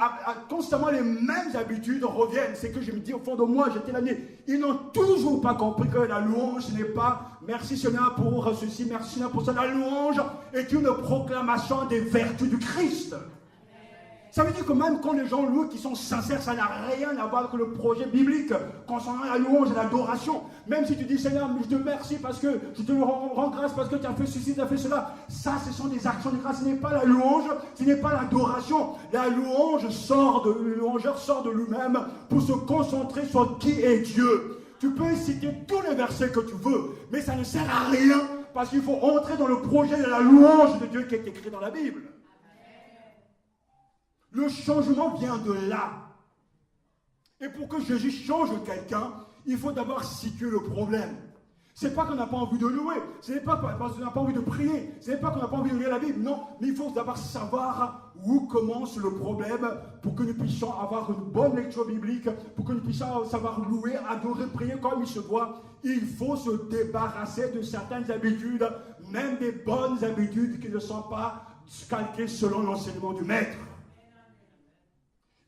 constamment les mêmes habitudes reviennent. C'est que je me dis au fond de moi, j'étais l'année, ils n'ont toujours pas compris que la louange n'est pas merci Seigneur pour ceci, merci Seigneur pour ça. La louange est une proclamation des vertus du Christ. Ça veut dire que même quand les gens louent qui sont sincères, ça n'a rien à voir avec le projet biblique concernant la louange et l'adoration. Même si tu dis Seigneur, je te remercie parce que je te rends grâce parce que tu as fait ceci, tu as fait cela. Ça, ce sont des actions de grâce. Ce n'est pas la louange, ce n'est pas l'adoration. La louange le louangeur sort de lui-même pour se concentrer sur qui est Dieu. Tu peux citer tous les versets que tu veux, mais ça ne sert à rien parce qu'il faut entrer dans le projet de la louange de Dieu qui est écrit dans la Bible. Le changement vient de là. Et pour que Jésus change quelqu'un, il faut d'abord situer le problème. Ce n'est pas qu'on n'a pas envie de louer, ce n'est pas parce qu'on n'a pas envie de prier, ce n'est pas qu'on n'a pas envie de lire la Bible, non, mais il faut d'abord savoir où commence le problème pour que nous puissions avoir une bonne lecture biblique, pour que nous puissions savoir louer, adorer, prier comme il se doit. Il faut se débarrasser de certaines habitudes, même des bonnes habitudes qui ne sont pas calquées selon l'enseignement du Maître.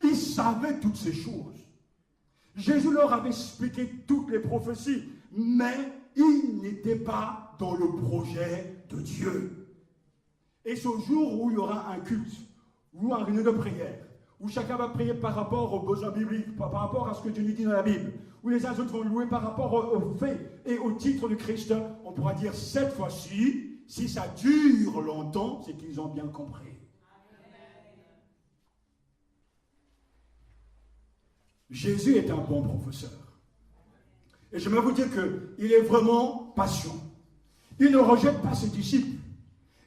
Ils savaient toutes ces choses. Jésus leur avait expliqué toutes les prophéties, mais ils n'étaient pas dans le projet de Dieu. Et ce jour où il y aura un culte, ou un réunion de prière, où chacun va prier par rapport aux besoins bibliques, par rapport à ce que Dieu nous dit dans la Bible, où les uns et autres vont louer par rapport aux faits et au titre du Christ, on pourra dire cette fois-ci, si ça dure longtemps, c'est qu'ils ont bien compris. Jésus est un bon professeur. Et je vais vous dire qu'il est vraiment patient. Il ne rejette pas ses disciples.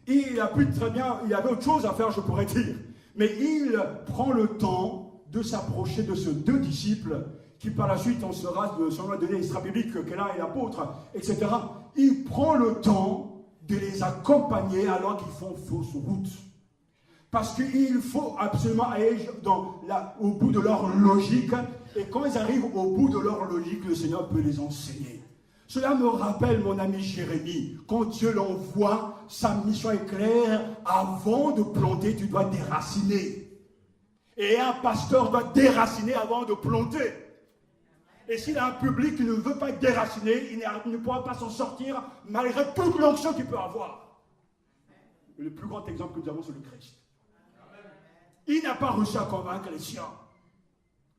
Il a pu très bien, il avait autre chose à faire, je pourrais dire. Mais il prend le temps de s'approcher de ces deux disciples qui par la suite, on sera, selon la donnée extra-biblique, qu'Éla est l'apôtre, etc. Il prend le temps de les accompagner alors qu'ils font fausse route. Parce qu'il faut absolument aller au bout de leur logique. Et quand ils arrivent au bout de leur logique, le Seigneur peut les enseigner. Cela me rappelle mon ami Jérémie. Quand Dieu l'envoie, sa mission est claire. Avant de planter, tu dois déraciner. Et un pasteur doit déraciner avant de planter. Et s'il a un public qui ne veut pas être déraciné, il ne pourra pas s'en sortir malgré toute l'onction qu'il peut avoir. Et le plus grand exemple que nous avons, c'est le Christ. Il n'a pas réussi à convaincre les siens.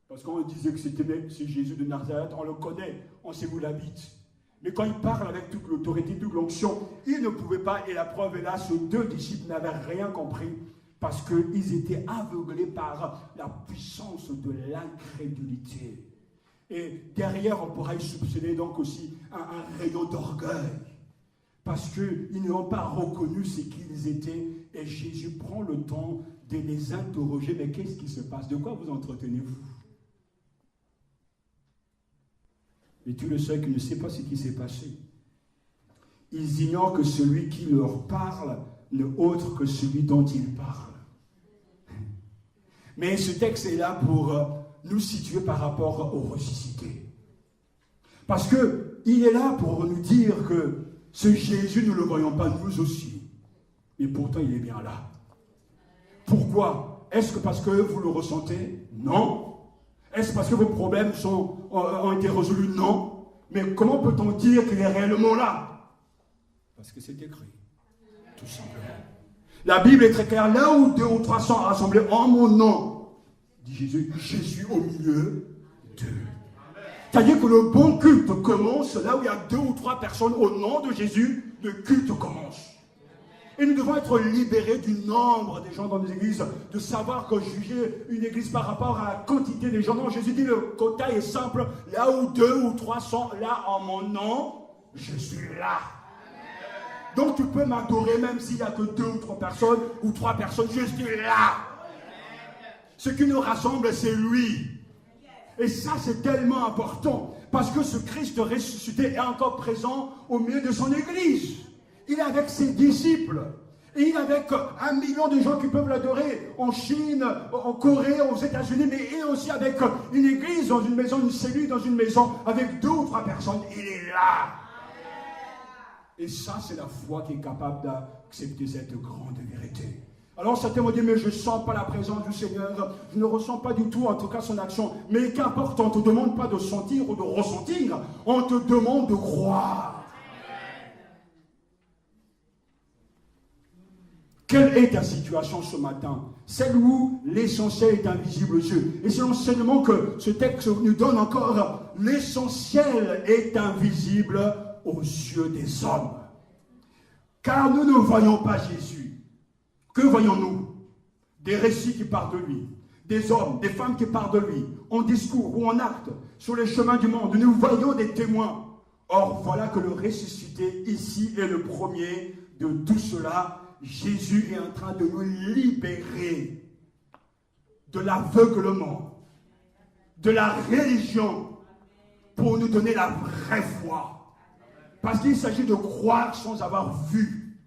Parce qu'on disait que c'est Jésus de Nazareth, on le connaît, on sait où il habite. Mais quand il parle avec toute l'autorité, toute l'onction, il ne pouvait pas, et la preuve est là, ces deux disciples n'avaient rien compris, parce qu'ils étaient aveuglés par la puissance de l'incrédulité. Et derrière, on pourrait soupçonner donc aussi un rayon d'orgueil. Parce qu'ils n'ont pas reconnu ce qu'ils étaient, et Jésus prend le temps de les interroger. Mais qu'est-ce qui se passe? De quoi vous entretenez-vous? Et tu le sais qui ne sait pas ce qui s'est passé. Ils ignorent que celui qui leur parle n'est autre que celui dont ils parlent. Mais ce texte est là pour nous situer par rapport au ressuscité. Parce qu'il est là pour nous dire que ce Jésus, nous ne le voyons pas nous aussi. Et pourtant, il est bien là. Pourquoi? Est-ce que parce que vous le ressentez? Non. Est-ce parce que vos problèmes ont été résolus? Non. Mais comment peut-on dire qu'il est réellement là? Parce que c'est écrit. Tout simplement. La Bible est très claire. Là où 2 ou 3 sont rassemblés en mon nom, dit Jésus, je suis au milieu d'eux. C'est-à-dire que le bon culte commence là où il y a 2 ou 3 personnes au nom de Jésus, le culte commence. Et nous devons être libérés du nombre des gens dans nos églises, de savoir que juger une église par rapport à la quantité des gens. Non, Jésus dit le quota est simple. Là où 2 ou 3 sont là en mon nom, je suis là. Donc tu peux m'adorer même s'il n'y a que 2 ou 3 personnes ou 3 personnes, je suis là. Ce qui nous rassemble, c'est lui. Et ça, c'est tellement important parce que ce Christ ressuscité est encore présent au milieu de son église. Il est avec ses disciples. Et il est avec 1 million de gens qui peuvent l'adorer en Chine, en Corée, aux États-Unis, mais il est aussi avec une église, dans une maison, une cellule, dans une maison, avec 2 ou 3 personnes. Il est là. Et ça, c'est la foi qui est capable d'accepter cette grande vérité. Alors certains vont dire, mais je ne sens pas la présence du Seigneur, je ne ressens pas du tout en tout cas son action. Mais qu'importe, on ne te demande pas de sentir ou de ressentir, on te demande de croire. Quelle est ta situation ce matin? Celle où l'essentiel est invisible aux yeux. Et c'est l'enseignement que ce texte nous donne encore. L'essentiel est invisible aux yeux des hommes. Car nous ne voyons pas Jésus. Que voyons-nous? Des récits qui parlent de lui. Des hommes, des femmes qui parlent de lui. En discours ou en acte, sur les chemins du monde. Nous voyons des témoins. Or, voilà que le ressuscité ici est le premier de tout cela. Jésus est en train de nous libérer de l'aveuglement, de la religion, pour nous donner la vraie foi. Parce qu'il s'agit de croire sans avoir vu,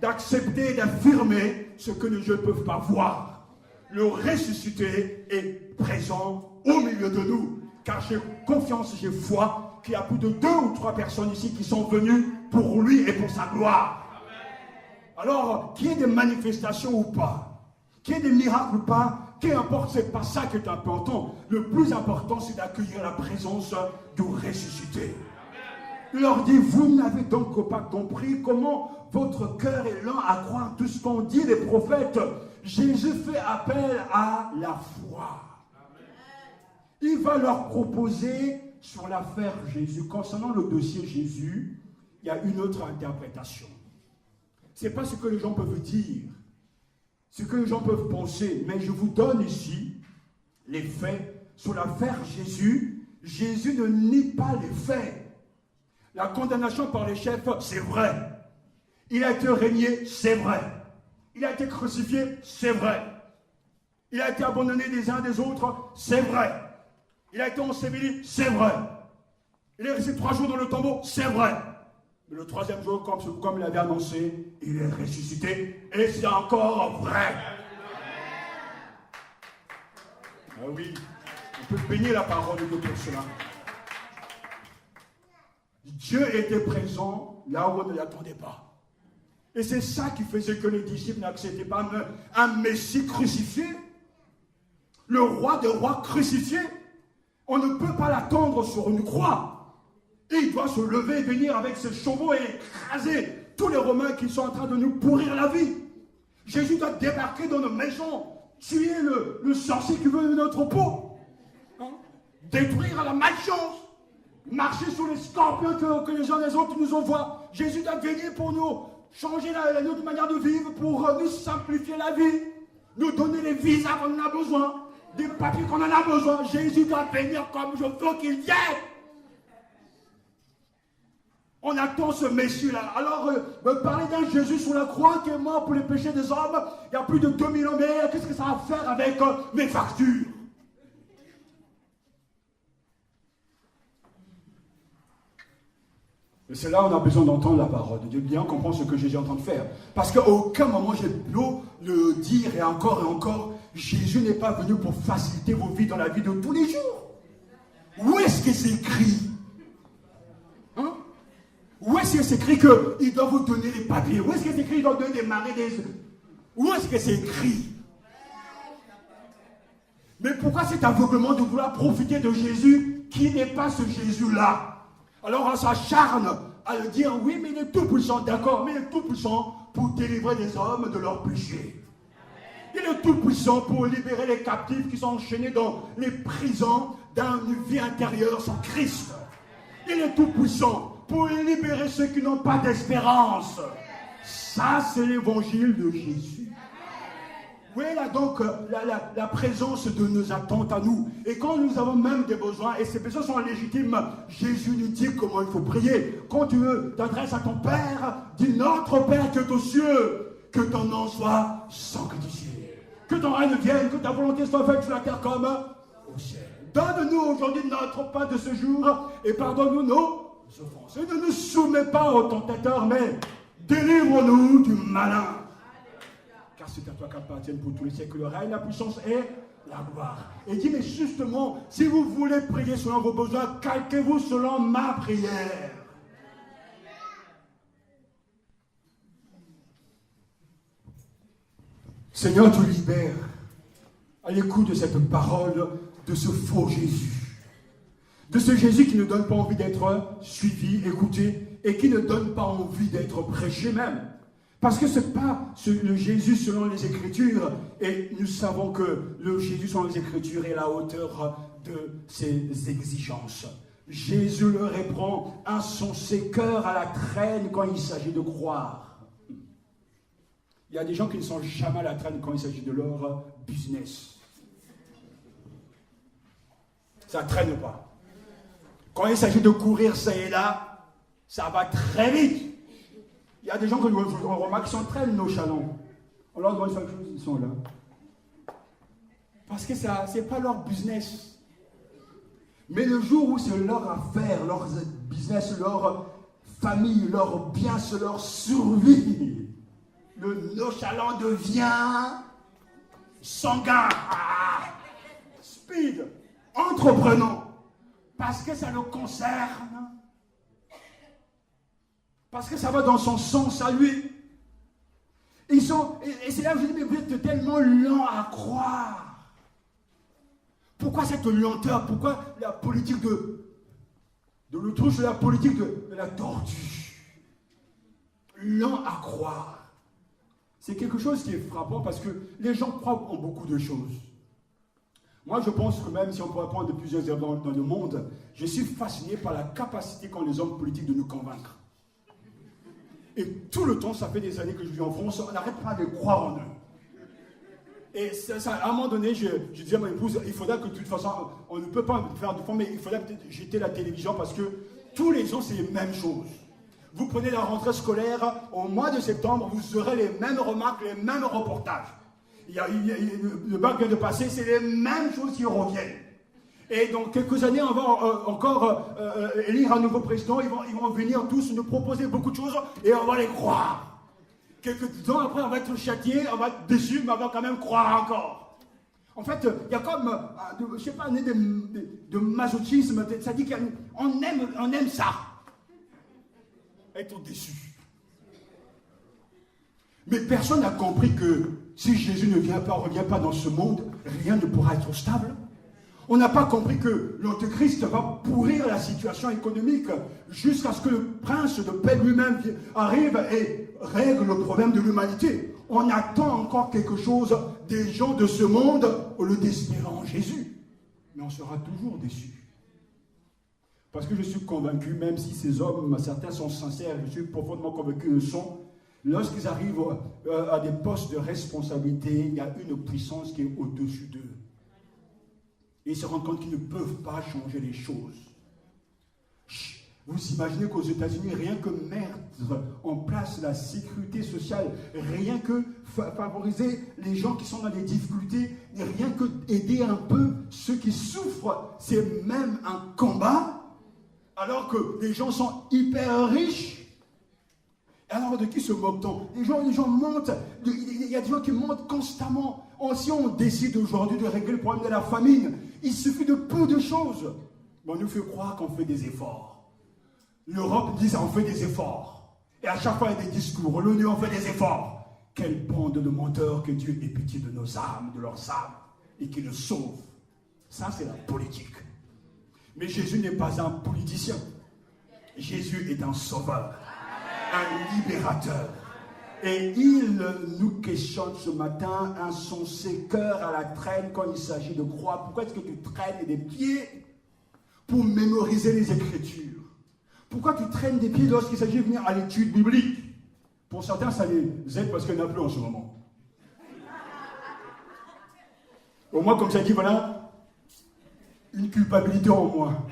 d'accepter et d'affirmer ce que les yeux ne peuvent pas voir. Le ressuscité est présent au milieu de nous, car j'ai confiance, j'ai foi qu'il y a plus de 2 ou 3 personnes ici qui sont venues pour lui et pour sa gloire. Alors, qu'il y ait des manifestations ou pas, qu'il y ait des miracles ou pas, qu'importe, ce n'est pas ça qui est important. Le plus important, c'est d'accueillir la présence du ressuscité. Il leur dit, vous n'avez donc pas compris comment votre cœur est lent à croire tout ce qu'ont dit les prophètes. Jésus fait appel à la foi. Il va leur proposer sur l'affaire Jésus. Concernant le dossier Jésus, il y a une autre interprétation. Ce n'est pas ce que les gens peuvent dire, ce que les gens peuvent penser, mais je vous donne ici les faits sur l'affaire Jésus. Jésus ne nie pas les faits. La condamnation par les chefs, c'est vrai. Il a été régné, c'est vrai. Il a été crucifié, c'est vrai. Il a été abandonné des uns des autres, c'est vrai. Il a été enseveli, c'est vrai. Il est resté 3 jours dans le tombeau, c'est vrai. Mais le 3e jour, comme il avait annoncé, il est ressuscité. Et c'est encore vrai. Ah oui, on peut bénir la parole de Dieu pour cela. Dieu était présent là où on ne l'attendait pas. Et c'est ça qui faisait que les disciples n'acceptaient pas un Messie crucifié. Le roi des rois crucifié. On ne peut pas l'attendre sur une croix. Et il doit se lever et venir avec ses chevaux et écraser tous les Romains qui sont en train de nous pourrir la vie. Jésus doit débarquer dans nos maisons, tuer le sorcier qui veut notre peau, hein? Détruire la malchance, marcher sur les scorpions que les uns les autres nous envoient. Jésus doit venir pour nous changer notre manière de vivre, pour nous simplifier la vie, nous donner les visas qu'on en a besoin, des papiers qu'on en a besoin. Jésus doit venir comme je veux qu'il vienne. On attend ce Messie-là. Alors, parler d'un Jésus sur la croix qui est mort pour les péchés des hommes, il y a plus de 2000 ans, mais qu'est-ce que ça a à faire avec mes factures? Et c'est là où on a besoin d'entendre la parole de Dieu, bien comprendre ce que Jésus est en train de faire. Parce qu'à aucun moment, j'ai beau le dire et encore, Jésus n'est pas venu pour faciliter vos vies dans la vie de tous les jours. Où est-ce que c'est écrit? Où est-ce que c'est écrit qu'il doit vous donner les papiers? Où est-ce que c'est écrit qu'il doit vous donner des marées des... Où est-ce que c'est écrit? Mais pourquoi cet aveuglement de vouloir profiter de Jésus qui n'est pas ce Jésus-là? Alors on s'acharne à le dire, oui, mais il est tout puissant, d'accord, mais il est tout puissant pour délivrer les hommes de leurs péchés. Il est tout puissant pour libérer les captifs qui sont enchaînés dans les prisons d'une vie intérieure sans Christ. Il est tout puissant pour libérer ceux qui n'ont pas d'espérance. Ça, c'est l'évangile de Jésus. Oui, là donc, la présence de nos attentes à nous. Et quand nous avons même des besoins, et ces besoins sont légitimes, Jésus nous dit comment il faut prier. Quand tu t'adresses à ton Père, dis notre Père qui est aux cieux, que ton nom soit sanctifié. Que ton règne vienne, que ta volonté soit faite sur la terre comme au ciel. Donne-nous aujourd'hui notre pain de ce jour, et pardonne-nous nos offenses. Et ne nous soumets pas au tentateur, mais délivre-nous du malin. Car c'est à toi qu'appartiennent pour tous les siècles le règne, la puissance et la gloire. Et dit, mais justement, si vous voulez prier selon vos besoins, calquez-vous selon ma prière. Seigneur, tu libères à l'écoute de cette parole, de ce faux Jésus. De ce Jésus qui ne donne pas envie d'être suivi, écouté, et qui ne donne pas envie d'être prêché même. Parce que ce n'est pas le Jésus selon les Écritures, et nous savons que le Jésus selon les Écritures est à la hauteur de ses exigences. Jésus le reprend, insensé, cœur à la traîne quand il s'agit de croire. Il y a des gens qui ne sont jamais à la traîne quand il s'agit de leur business. Ça ne traîne pas. Quand il s'agit de courir ça et là, ça va très vite. Il y a des gens que on remarque qui sont très nonchalants. On leur demande quelque chose, ils sont là. Parce que ça, ce n'est pas leur business. Mais le jour où c'est leur affaire, leur business, leur famille, leur bien, c'est leur survie, le nonchalant devient sanguin, speed, entreprenant. Parce que ça le concerne. Parce que ça va dans son sens à lui. Et c'est là que je dis, mais vous êtes tellement lents à croire. Pourquoi cette lenteur? Pourquoi la politique de l'autruche, la politique de la tortue? Lent à croire. C'est quelque chose qui est frappant parce que les gens croient en beaucoup de choses. Moi, je pense que même si on pourrait prendre de plusieurs heures dans le monde, je suis fasciné par la capacité qu'ont les hommes politiques de nous convaincre. Et tout le temps, ça fait des années que je vis en France, on n'arrête pas de croire en eux. Et ça, à un moment donné, je disais à ma épouse, il faudra que de toute façon, on ne peut pas faire de forme, mais il faudra peut-être jeter la télévision parce que tous les ans, c'est les mêmes choses. Vous prenez la rentrée scolaire, au mois de septembre, vous aurez les mêmes remarques, les mêmes reportages. Le bac vient de passer, c'est les mêmes choses qui reviennent. Et dans quelques années, on va encore élire un nouveau président. Ils vont venir tous nous proposer beaucoup de choses et on va les croire. Quelques temps après, on va être châtié, on va être déçu, mais on va quand même croire encore. En fait, il y a comme, je ne sais pas, de masochisme. Ça dit qu'on aime ça. Être déçu. Mais personne n'a compris que si Jésus ne revient pas dans ce monde, rien ne pourra être stable. On n'a pas compris que l'Antéchrist va pourrir la situation économique jusqu'à ce que le prince de paix lui-même arrive et règle le problème de l'humanité. On attend encore quelque chose des gens de ce monde au lieu d'espérer en Jésus. Mais on sera toujours déçus. Parce que je suis convaincu, même si ces hommes, certains sont sincères, je suis profondément convaincu qu'ils le sont, lorsqu'ils arrivent à des postes de responsabilité, il y a une puissance qui est au-dessus d'eux. Et ils se rendent compte qu'ils ne peuvent pas changer les choses. Vous imaginez qu'aux États-Unis, rien que mettre en place la sécurité sociale, rien que favoriser les gens qui sont dans des difficultés, rien que aider un peu ceux qui souffrent, c'est même un combat, alors que les gens sont hyper riches. Alors de qui se moque-t-on? Les gens mentent, il y a des gens qui mentent constamment. Si on décide aujourd'hui de régler le problème de la famine, il suffit de peu de choses. Mais on nous fait croire qu'on fait des efforts. L'Europe dit on fait des efforts. Et à chaque fois il y a des discours. L'ONU on fait des efforts. Quelle bande de menteurs, que Dieu ait pitié de nos âmes, de leurs âmes, et qu'il nous sauve. Ça c'est la politique. Mais Jésus n'est pas un politicien. Jésus est un sauveur, un libérateur. Et il nous questionne ce matin, insensé, cœur à la traîne quand il s'agit de croire. Pourquoi est-ce que tu traînes des pieds pour mémoriser les Écritures? Pourquoi tu traînes des pieds lorsqu'il s'agit de venir à l'étude biblique? Pour certains, ça les aide parce qu'il n'y en a plus en ce moment. Au moins, comme ça dit, voilà, une culpabilité en moins.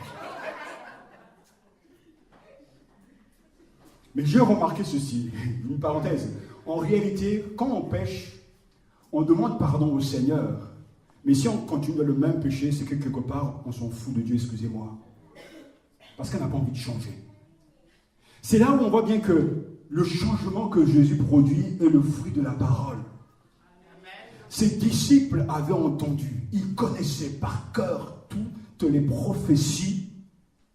Mais j'ai remarqué ceci, une parenthèse. En réalité, quand on pêche, on demande pardon au Seigneur. Mais si on continue le même péché, c'est que quelque part, on s'en fout de Dieu, excusez-moi. Parce qu'on n'a pas envie de changer. C'est là où on voit bien que le changement que Jésus produit est le fruit de la parole. Ses disciples avaient entendu, ils connaissaient par cœur toutes les prophéties,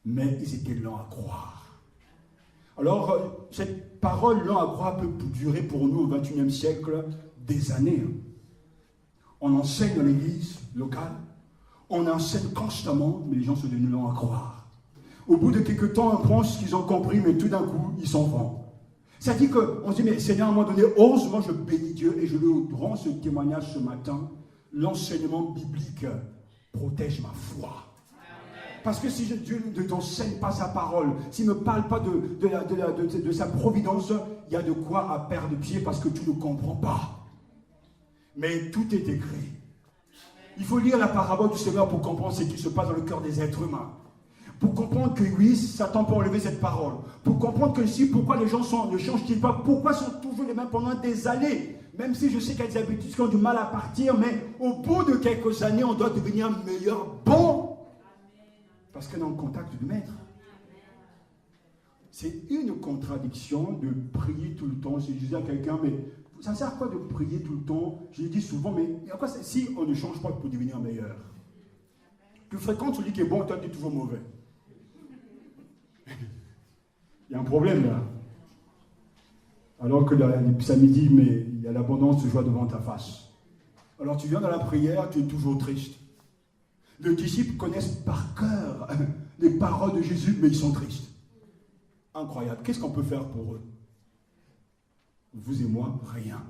mais ils étaient lents à croire. Alors, cette parole lent à croire peut durer pour nous au XXIe siècle des années. On enseigne dans l'église locale, on enseigne constamment, mais les gens se donnent longs à croire. Au bout de quelques temps, on pense qu'ils ont compris, mais tout d'un coup, ils s'en vont. Ça dit qu'on se dit, mais Seigneur, à un moment donné, heureusement, je bénis Dieu et je lui rends ce témoignage ce matin. L'enseignement biblique protège ma foi. Parce que si Dieu ne t'enseigne pas sa parole, s'il ne parle pas de sa providence, il y a de quoi à perdre pied parce que tu ne comprends pas. Mais tout est écrit. Il faut lire la parabole du Seigneur pour comprendre ce qui se passe dans le cœur des êtres humains. Pour comprendre que oui, Satan peut enlever cette parole. Pour comprendre que si, pourquoi les gens ne changent-ils pas? Pourquoi sont toujours les mêmes pendant des années? Même si je sais qu'il y a des habitudes qui ont du mal à partir, mais au bout de quelques années, on doit devenir meilleur, bon. Parce qu'on est en contact du Maître. C'est une contradiction de prier tout le temps. Si je disais à quelqu'un, mais ça sert à quoi de prier tout le temps? Je le dis souvent, mais à quoi si on ne change pas pour devenir meilleur? Plus fréquent, celui qui est bon, toi tu es toujours mauvais. Il y a un problème là. Alors que le psalme dit, mais il y a l'abondance de joie devant ta face. Alors tu viens dans la prière, tu es toujours triste. Les disciples connaissent par cœur les paroles de Jésus, mais ils sont tristes. Incroyable. Qu'est-ce qu'on peut faire pour eux? Vous et moi, rien.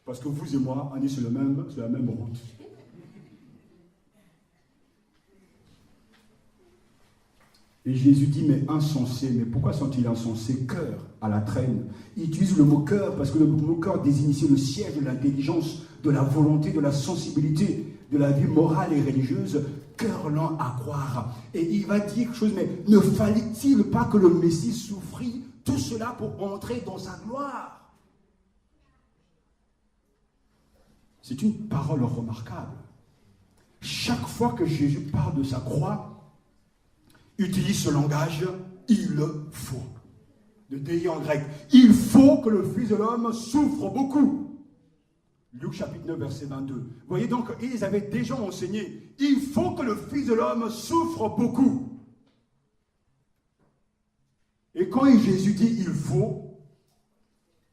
Parce que vous et moi, on est sur la même route. Et Jésus dit, mais insensé, mais pourquoi sont-ils insensés? Cœur à la traîne. Il utilise le mot cœur parce que le mot cœur désigne ici le siège de l'intelligence, de la volonté, de la sensibilité, de la vie morale et religieuse. Cœur lent à croire. Et il va dire quelque chose, mais ne fallait-il pas que le Messie souffrit tout cela pour entrer dans sa gloire? C'est une parole remarquable. Chaque fois que Jésus parle de sa croix, utilise ce langage, il faut. Le déi en grec. Il faut que le Fils de l'homme souffre beaucoup. Luc chapitre 9, verset 22. Vous voyez donc, ils avaient déjà enseigné. Il faut que le Fils de l'homme souffre beaucoup. Et quand Jésus dit il faut,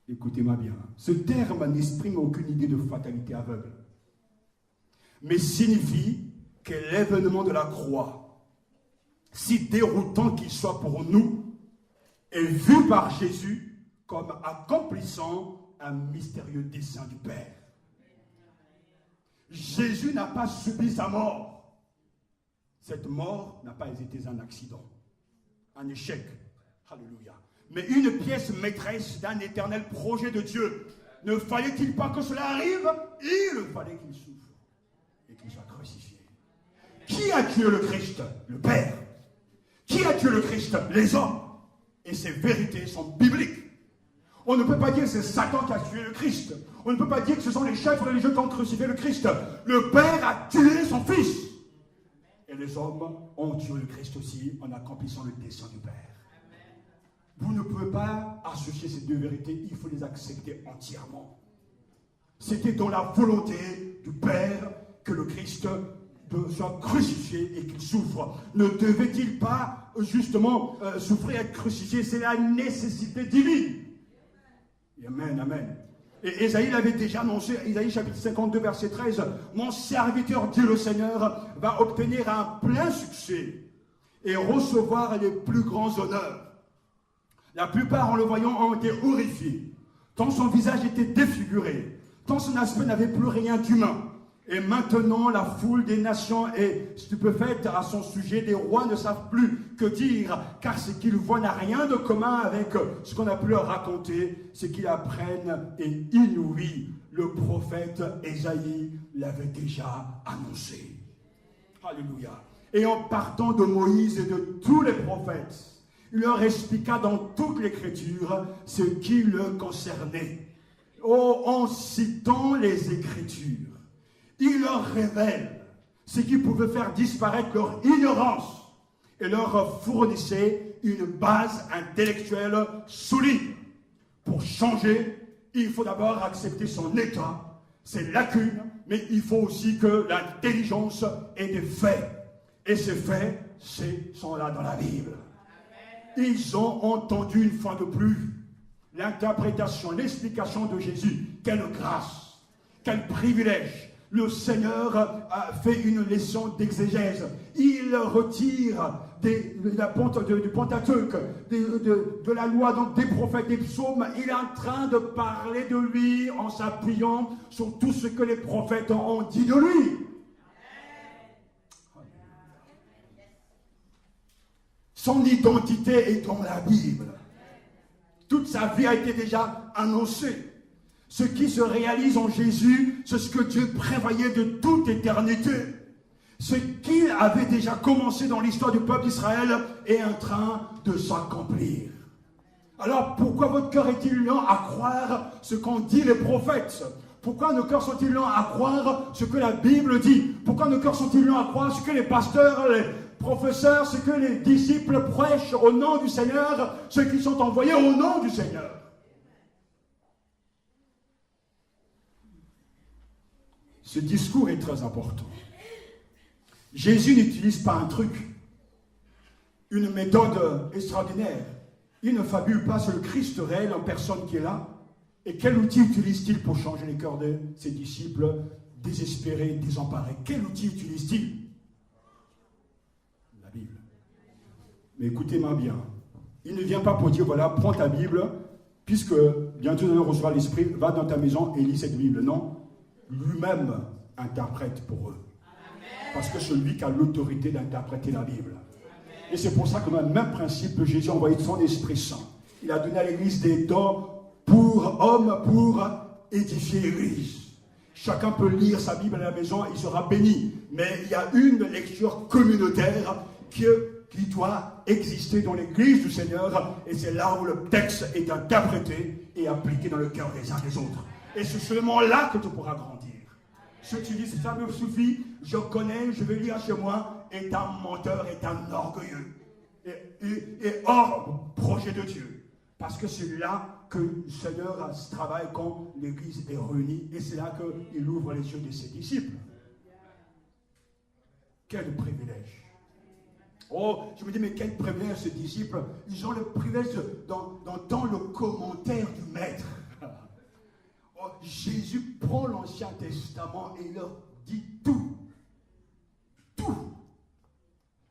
écoutez-moi bien, ce terme n'exprime aucune idée de fatalité aveugle, mais signifie que l'événement de la croix, si déroutant qu'il soit pour nous, est vu par Jésus comme accomplissant un mystérieux dessein du Père. Jésus n'a pas subi sa mort. Cette mort n'a pas été un accident, un échec. Alléluia. Mais une pièce maîtresse d'un éternel projet de Dieu. Ne fallait-il pas que cela arrive? Il fallait qu'il souffre et qu'il soit crucifié. Qui a tué le Christ? Le Père. Qui a tué le Christ? Les hommes. Et ces vérités sont bibliques. On ne peut pas dire que c'est Satan qui a tué le Christ. On ne peut pas dire que ce sont les chefs religieux qui ont crucifié le Christ. Le Père a tué son Fils. Et les hommes ont tué le Christ aussi en accomplissant le dessein du Père. Vous ne pouvez pas associer ces deux vérités, il faut les accepter entièrement. C'était dans la volonté du Père que le Christ soit crucifié et qu'il souffre. Ne devait-il pas justement souffrir et être crucifié? C'est la nécessité divine. Amen, amen. Et Ésaïe l'avait déjà annoncé, Ésaïe chapitre 52, verset 13, « Mon serviteur, dit le Seigneur, va obtenir un plein succès et recevoir les plus grands honneurs. » La plupart, en le voyant, ont été horrifiés, tant son visage était défiguré, tant son aspect n'avait plus rien d'humain. Et maintenant, la foule des nations est stupéfaite à son sujet. Des rois ne savent plus que dire, car ce qu'ils voient n'a rien de commun avec ce qu'on a pu leur raconter. Ce qu'ils apprennent est inouï. Le prophète Ésaïe l'avait déjà annoncé. Alléluia. Et en partant de Moïse et de tous les prophètes, il leur expliqua dans toute l'Écriture ce qui le concernait. Oh, en citant les Écritures, il leur révèle ce qui pouvait faire disparaître leur ignorance et leur fournissait une base intellectuelle solide. Pour changer, il faut d'abord accepter son état, ses lacunes, mais il faut aussi que l'intelligence ait des faits. Et ces faits, sont là dans la Bible. Ils ont entendu une fois de plus l'interprétation, l'explication de Jésus. Quelle grâce, quel privilège. le Seigneur fait une leçon d'exégèse. Il retire du Pentateuque, de la loi, donc des prophètes, des psaumes. Il est en train de parler de lui en s'appuyant sur tout ce que les prophètes ont dit de lui. Son identité est dans la Bible. Toute sa vie a été déjà annoncée. Ce qui se réalise en Jésus, c'est ce que Dieu prévoyait de toute éternité. Ce qu'il avait déjà commencé dans l'histoire du peuple d'Israël est en train de s'accomplir. Alors pourquoi votre cœur est-il lent à croire ce qu'ont dit les prophètes? Pourquoi nos cœurs sont-ils lents à croire ce que la Bible dit? Pourquoi nos cœurs sont-ils lents à croire ce que les pasteurs, les professeurs, ce que les disciples prêchent au nom du Seigneur, ceux qui sont envoyés au nom du Seigneur? Ce discours est très important. Jésus n'utilise pas un truc, une méthode extraordinaire. Il ne fabule pas sur le Christ réel en personne qui est là. Et quel outil utilise-t-il pour changer les cœurs de ses disciples désespérés, désemparés? Quel outil utilise-t-il? La Bible. Mais écoutez-moi bien. Il ne vient pas pour dire, voilà, prends ta Bible, puisque bientôt tu recevoir l'Esprit, va dans ta maison et lis cette Bible. Non. Lui-même interprète pour eux. Parce que c'est lui qui a l'autorité d'interpréter la Bible. Et c'est pour ça que le même principe, Jésus a envoyé son Esprit Saint. Il a donné à l'Église des dons pour hommes, pour édifier l'Église. Chacun peut lire sa Bible à la maison, il sera béni. Mais il y a une lecture communautaire qui doit exister dans l'Église du Seigneur. Et c'est là où le texte est interprété et appliqué dans le cœur des uns des autres. Et c'est seulement là que tu pourras grandir. Ceux qui disent, ça me suffit, je connais, je vais lire chez moi, est un menteur, est un orgueilleux. Et hors projet de Dieu. Parce que c'est là que le Seigneur travaille quand l'Église est réunie. Et c'est là qu'il ouvre les yeux de ses disciples. Quel privilège. Oh, je me dis, mais quel privilège ces disciples. Ils ont le privilège d'entendre le commentaire du Maître. Jésus prend l'Ancien Testament et leur dit tout. Tout.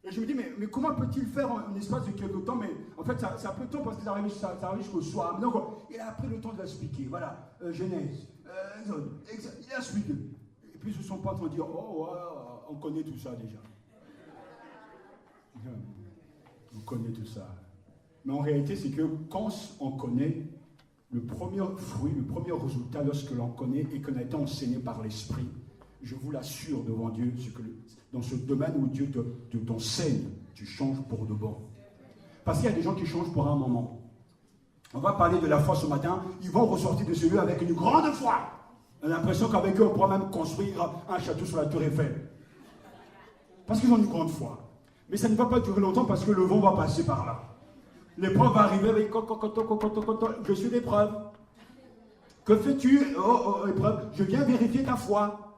Et je me dis, mais comment peut-il faire en espace de quelque temps? Mais en fait, ça a pris le temps parce que ça arrive jusqu'au soir. Donc, il a pris le temps de l'expliquer. Voilà, Genèse, Exode, il a expliqué. Et puis, ils ne sont pas en train de dire, oh, ouais, on connaît tout ça déjà. On connaît tout ça. Mais en réalité, c'est que quand on connaît, le premier fruit, le premier résultat lorsque l'on connaît et qu'on a été enseigné par l'Esprit, je vous l'assure devant Dieu, c'est que dans ce domaine où Dieu t'enseigne, tu changes pour de bon. Parce qu'il y a des gens qui changent pour un moment. On va parler de la foi ce matin, ils vont ressortir de ce lieu avec une grande foi. On a l'impression qu'avec eux, on pourra même construire un château sur la tour Eiffel. Parce qu'ils ont une grande foi. Mais ça ne va pas durer longtemps parce que le vent va passer par là. L'épreuve va arriver avec je suis l'épreuve. Que fais-tu? Oh, épreuve, je viens vérifier ta foi.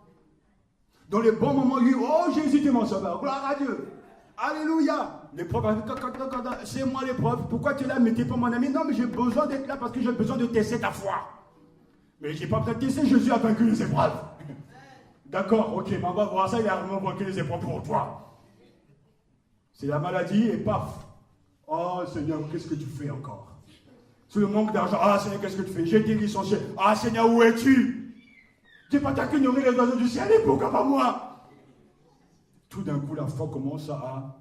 Dans les bons moments, lui, oh Jésus, tu es mon sauveur, gloire à Dieu. Alléluia. L'épreuve, c'est moi l'épreuve. Pourquoi tu es là? Mais tu n'es pas mon ami. Non, mais j'ai besoin d'être là parce que j'ai besoin de tester ta foi. Mais je n'ai pas besoin de tester, Jésus a vaincu les épreuves. D'accord, ok, mais on va voir ça, il a vraiment vaincu les épreuves pour toi. C'est la maladie et paf. Oh Seigneur, qu'est-ce que tu fais encore? Sous le manque d'argent, ah Seigneur, qu'est-ce que tu fais? J'ai été licencié. Ah Seigneur, où es-tu? Tu n'es pas ta que nourrir les oiseaux du ciel, et pourquoi pas moi? Tout d'un coup, la foi commence à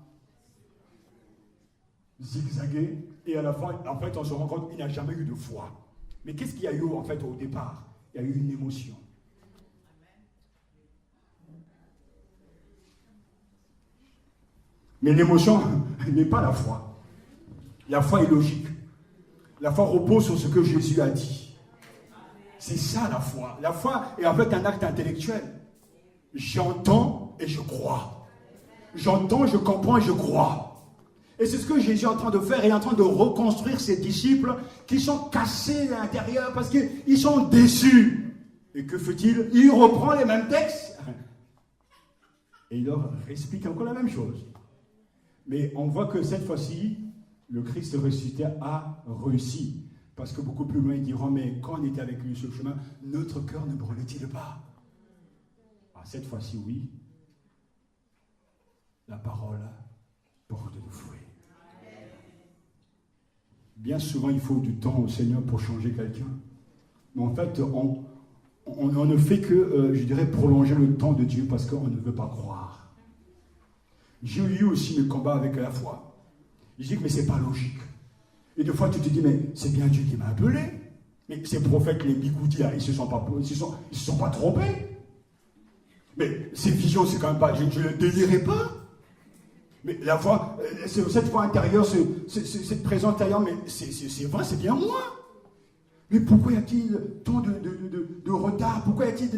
zigzaguer, et à la fin, en fait, on se rend compte qu'il n'y a jamais eu de foi. Mais qu'est-ce qu'il y a eu en fait au départ? Il y a eu une émotion. Mais l'émotion n'est pas la foi. La foi est logique. La foi repose sur ce que Jésus a dit. C'est ça la foi. La foi est en fait un acte intellectuel. J'entends et je crois. J'entends, je comprends et je crois. Et c'est ce que Jésus est en train de faire. Il est en train de reconstruire ses disciples qui sont cassés à l'intérieur parce qu'ils sont déçus. Et que fait-il? Il reprend les mêmes textes et il leur explique encore la même chose. Mais on voit que cette fois-ci, le Christ ressuscité a réussi. Parce que beaucoup plus loin, ils diront, mais quand on était avec lui sur le chemin, notre cœur ne brûlait-il pas? cette fois-ci, oui, la parole porte du fruit. Bien souvent, il faut du temps au Seigneur pour changer quelqu'un. Mais en fait, on ne fait que, je dirais, prolonger le temps de Dieu parce qu'on ne veut pas croire. J'ai eu aussi mes combats avec la foi. Je dis que mais c'est pas logique. Et des fois, tu te dis, mais c'est bien Dieu qui m'a appelé. Mais ces prophètes, les bigoudis, là, ils se sont pas trompés. Mais ces visions, c'est quand même pas, je ne les délirais pas. Mais la foi, cette foi intérieure, cette présence intérieure, mais c'est vrai, c'est bien moi. Mais pourquoi y a-t-il tant de retard? Pourquoi y a-t-il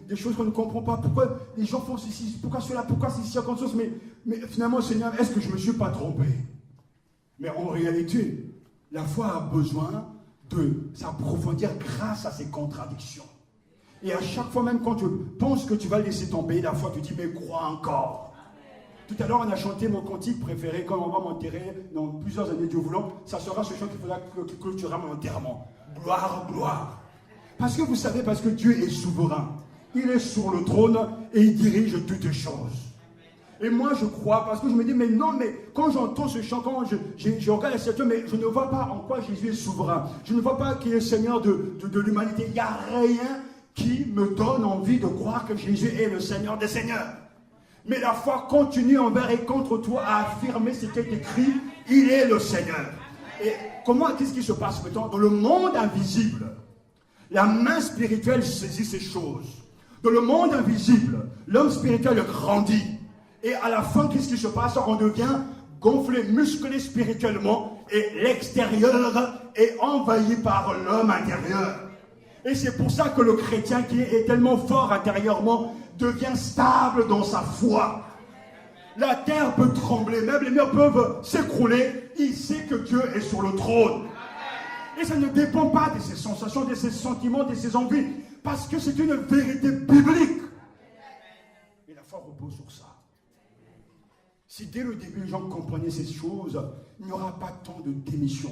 des choses qu'on ne comprend pas? Pourquoi les gens font ceci? Pourquoi cela? Pourquoi ces circonstances? Mais finalement, Seigneur, est-ce que je ne me suis pas trompé? Mais en réalité, la foi a besoin de s'approfondir grâce à ces contradictions. Et à chaque fois, même quand tu penses que tu vas laisser tomber, la foi te dit, mais crois encore. Tout à l'heure, on a chanté mon cantique préféré, quand on va m'enterrer dans plusieurs années, Dieu voulant, ça sera ce chant qui faudra clôturer mon enterrement. Gloire, gloire. Parce que vous savez, parce que Dieu est souverain. Il est sur le trône et il dirige toutes choses. Et moi, je crois, parce que je me dis, mais non, mais quand j'entends ce chant, quand je regarde la situation, mais je ne vois pas en quoi Jésus est souverain. Je ne vois pas qu'il est Seigneur de l'humanité. Il n'y a rien qui me donne envie de croire que Jésus est le Seigneur des Seigneurs. Mais la foi continue envers et contre toi à affirmer ce qui est écrit, il est le Seigneur. Et qu'est-ce qui se passe maintenant? Dans le monde invisible, la main spirituelle saisit ces choses. Dans le monde invisible, l'homme spirituel grandit. Et à la fin, qu'est-ce qui se passe? On devient gonflé, musclé spirituellement, et l'extérieur est envahi par l'homme intérieur. Et c'est pour ça que le chrétien qui est tellement fort intérieurement devient stable dans sa foi. La terre peut trembler, même les murs peuvent s'écrouler. Il sait que Dieu est sur le trône. Et ça ne dépend pas de ses sensations, de ses sentiments, de ses envies, parce que c'est une vérité biblique. Et la foi repose sur ça. Si dès le début les gens comprenaient ces choses, il n'y aura pas tant de démission.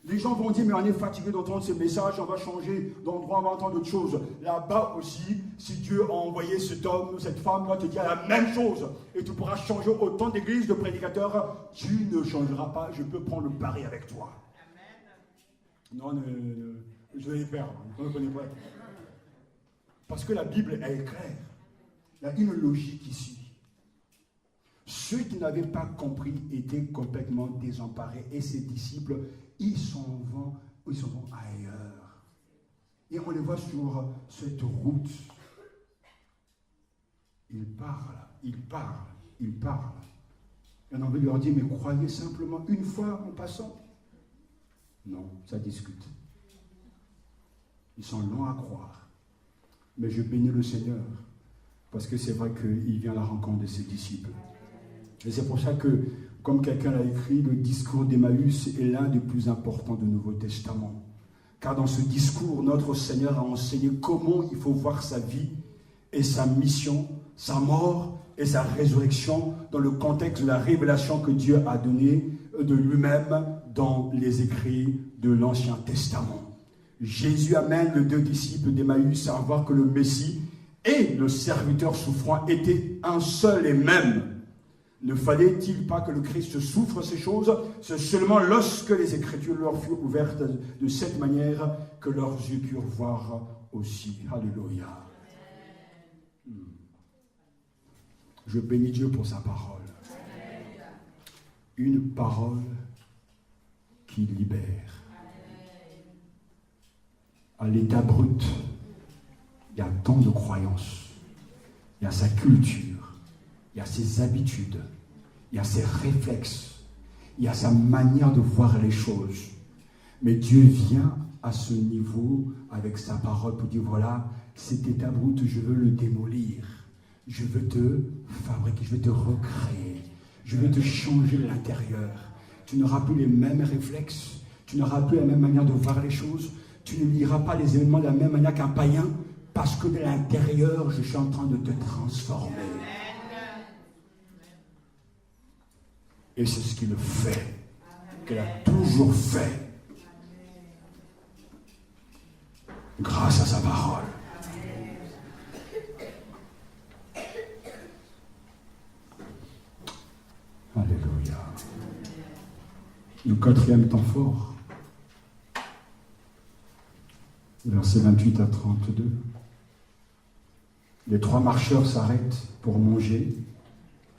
Les gens vont dire, mais on est fatigué d'entendre ces messages, on va changer d'endroit, on va entendre d'autres choses. Là-bas aussi, si Dieu a envoyé cet homme, cette femme, va te dire la même chose. Et tu pourras changer autant d'églises, de prédicateurs. Tu ne changeras pas, je peux prendre le pari avec toi. Amen. Non, je vais y perdre. Je ne connais pas. Parce que la Bible, elle est claire. Il y a une logique ici. Ceux qui n'avaient pas compris étaient complètement désemparés. Et ses disciples, ils s'en vont ailleurs. Et on les voit sur cette route. Ils parlent. Et on a envie de leur dire, mais croyez simplement une fois en passant. Non, ça discute. Ils sont longs à croire. Mais je bénis le Seigneur, parce que c'est vrai qu'il vient à la rencontre de ses disciples. Et c'est pour ça que, comme quelqu'un l'a écrit, le discours d'Emmaüs est l'un des plus importants du Nouveau Testament. Car dans ce discours, notre Seigneur a enseigné comment il faut voir sa vie et sa mission, sa mort et sa résurrection dans le contexte de la révélation que Dieu a donnée de lui-même dans les écrits de l'Ancien Testament. Jésus amène les deux disciples d'Emmaüs à voir que le Messie et le serviteur souffrant étaient un seul et même. Ne fallait-il pas que le Christ souffre ces choses? C'est seulement lorsque les Écritures leur furent ouvertes de cette manière que leurs yeux purent voir aussi. Alléluia. Je bénis Dieu pour sa parole. Une parole qui libère. À l'état brut, il y a tant de croyances. Il y a sa culture. Il y a ses habitudes, il y a ses réflexes, il y a sa manière de voir les choses. Mais Dieu vient à ce niveau avec sa parole pour dire, voilà, cet état brut, je veux le démolir. Je veux te fabriquer, je veux te recréer. Je veux te changer de l'intérieur. Tu n'auras plus les mêmes réflexes, tu n'auras plus la même manière de voir les choses, tu ne liras pas les événements de la même manière qu'un païen, parce que de l'intérieur, je suis en train de te transformer. Et c'est ce qu'il fait, qu'il a toujours fait, grâce à sa parole. Le quatrième temps fort, versets 28 à 32. Les 3 marcheurs s'arrêtent pour manger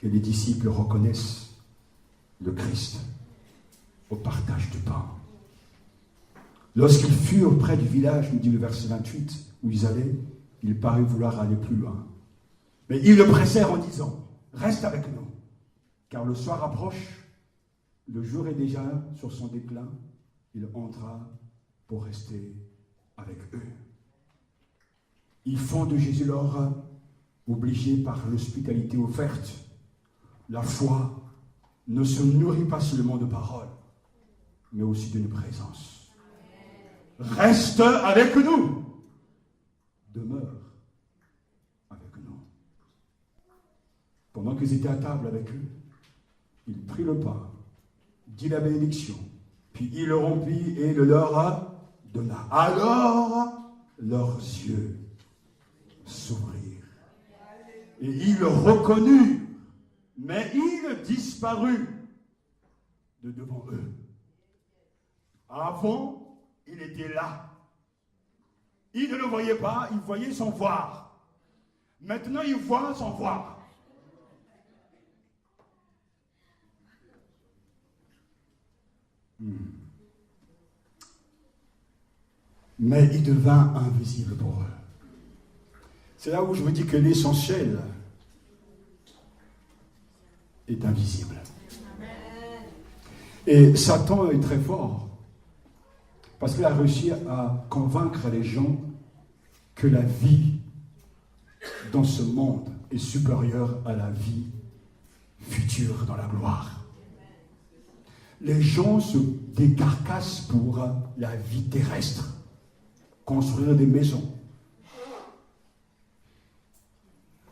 et les disciples reconnaissent le Christ au partage du pain. Lorsqu'ils furent près du village, nous dit le verset 28, où ils allaient, il parut vouloir aller plus loin. Mais ils le pressèrent en disant, « Reste avec nous, car le soir approche, le jour est déjà sur son déclin. » Il entra pour rester avec eux. Ils font de Jésus leur obligé par l'hospitalité offerte. La foi ne se nourrit pas seulement de paroles, mais aussi d'une présence. Reste avec nous. Demeure avec nous. Pendant qu'ils étaient à table avec eux, il prit le pain, dit la bénédiction, puis il le rompit et le leur donna. Alors, leurs yeux s'ouvrirent. Et ils le reconnurent, mais il disparut de devant eux. Avant, il était là. Il ne le voyait pas, il voyait sans voir. Maintenant, il voit sans voir. Mais il devint invisible pour eux. C'est là où je me dis que l'essentiel est invisible. Et Satan est très fort parce qu'il a réussi à convaincre les gens que la vie dans ce monde est supérieure à la vie future dans la gloire. Les gens se décarcassent pour la vie terrestre, construire des maisons,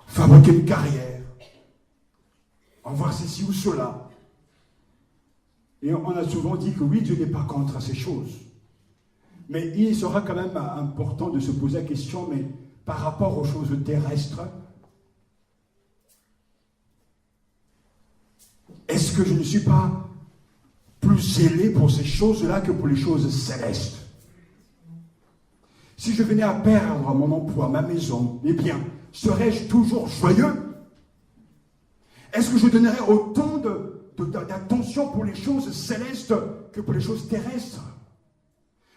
fabriquer une carrière, avoir ceci ou cela. Et on a souvent dit que oui, Dieu n'est pas contre ces choses. Mais il sera quand même important de se poser la question, mais par rapport aux choses terrestres, est-ce que je ne suis pas plus zélé pour ces choses-là que pour les choses célestes? Si je venais à perdre mon emploi, ma maison, mes biens, serais-je toujours joyeux? Est-ce que je donnerais autant d'attention pour les choses célestes que pour les choses terrestres?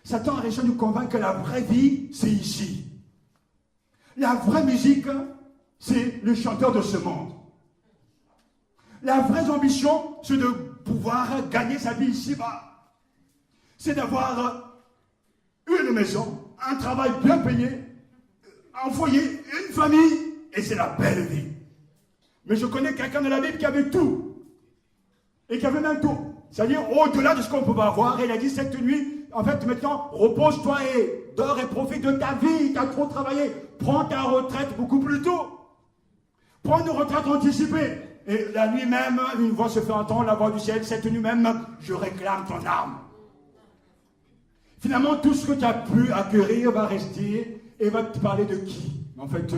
Satan a réussi à nous convaincre que la vraie vie, c'est ici. La vraie musique, c'est le chanteur de ce monde. La vraie ambition, c'est de pouvoir gagner sa vie ici-bas. C'est d'avoir une maison, un travail bien payé, un foyer, une famille, et c'est la belle vie. Mais je connais quelqu'un de la Bible qui avait tout. Et qui avait même tout. C'est-à-dire au-delà de ce qu'on pouvait avoir. Et il a dit cette nuit, en fait, maintenant, repose-toi et dors et profite de ta vie. Tu as trop travaillé. Prends ta retraite beaucoup plus tôt. Prends une retraite anticipée. Et la nuit même, une voix se fait entendre, la voix du ciel. Cette nuit même, je réclame ton âme. Finalement, tout ce que tu as pu acquérir va rester et va te parler de qui? En fait,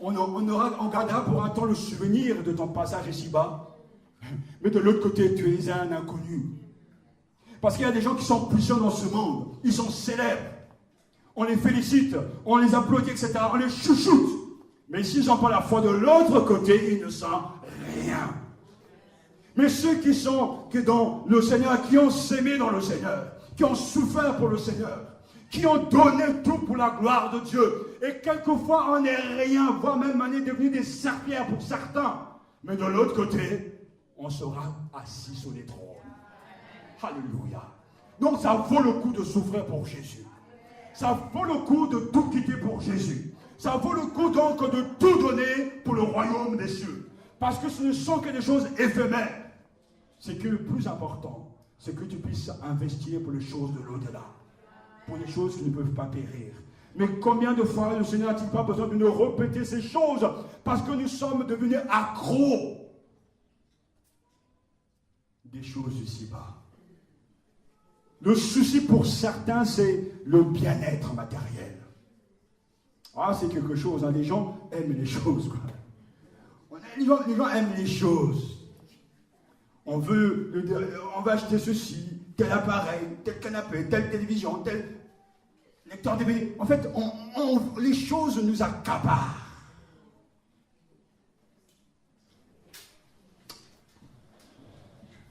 on gardera pour un temps le souvenir de ton passage ici-bas. Mais de l'autre côté, tu es un inconnu. Parce qu'il y a des gens qui sont puissants dans ce monde. Ils sont célèbres. On les félicite, on les applaudit, etc. On les chouchoute. Mais s'ils n'ont pas la foi de l'autre côté, ils ne sentent rien. Mais ceux qui sont dans le Seigneur, qui ont s'aimé dans le Seigneur, qui ont souffert pour le Seigneur, qui ont donné tout pour la gloire de Dieu. Et quelquefois, on n'est rien, voire même on est devenu des serpillères pour certains. Mais de l'autre côté, on sera assis sur les trônes. Alléluia. Donc ça vaut le coup de souffrir pour Jésus. Ça vaut le coup de tout quitter pour Jésus. Ça vaut le coup donc de tout donner pour le royaume des cieux. Parce que ce ne sont que des choses éphémères. C'est que le plus important, c'est que tu puisses investir pour les choses de l'au-delà. Pour les choses qui ne peuvent pas périr. Mais combien de fois le Seigneur n'a-t-il pas besoin de nous répéter ces choses? Parce que nous sommes devenus accros des choses ici-bas. Le souci pour certains, c'est le bien-être matériel. Ah, c'est quelque chose, hein. Les gens aiment les choses, quoi. Les gens aiment les choses. On veut acheter ceci, tel appareil, tel canapé, telle télévision, tel lecteur DVD. En fait, les choses nous accaparent.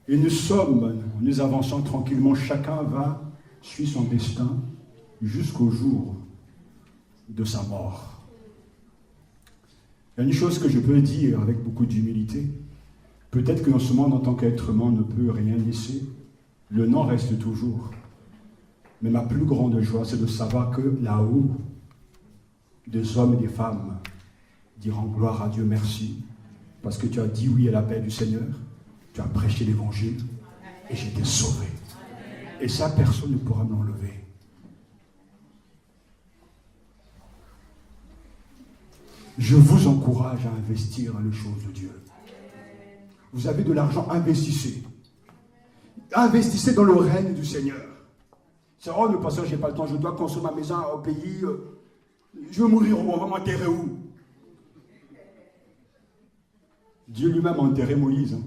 Et nous avançons tranquillement, chacun suit son destin jusqu'au jour de sa mort. Il y a une chose que je peux dire avec beaucoup d'humilité. Peut-être que dans ce monde, en tant qu'être humain, on ne peut rien laisser. Le nom reste toujours. Mais ma plus grande joie, c'est de savoir que là-haut, des hommes et des femmes diront gloire à Dieu, merci, parce que tu as dit oui à l'appel du Seigneur, tu as prêché l'évangile, et j'étais sauvé. Et ça, personne ne pourra me l'enlever. Je vous encourage à investir dans les choses de Dieu. Vous avez de l'argent, investissez. Investissez dans le règne du Seigneur. C'est vrai, le pasteur, je n'ai pas le temps, je dois construire ma maison au pays. Je vais mourir où? On va m'enterrer où? Dieu lui-même a enterré Moïse. Hein.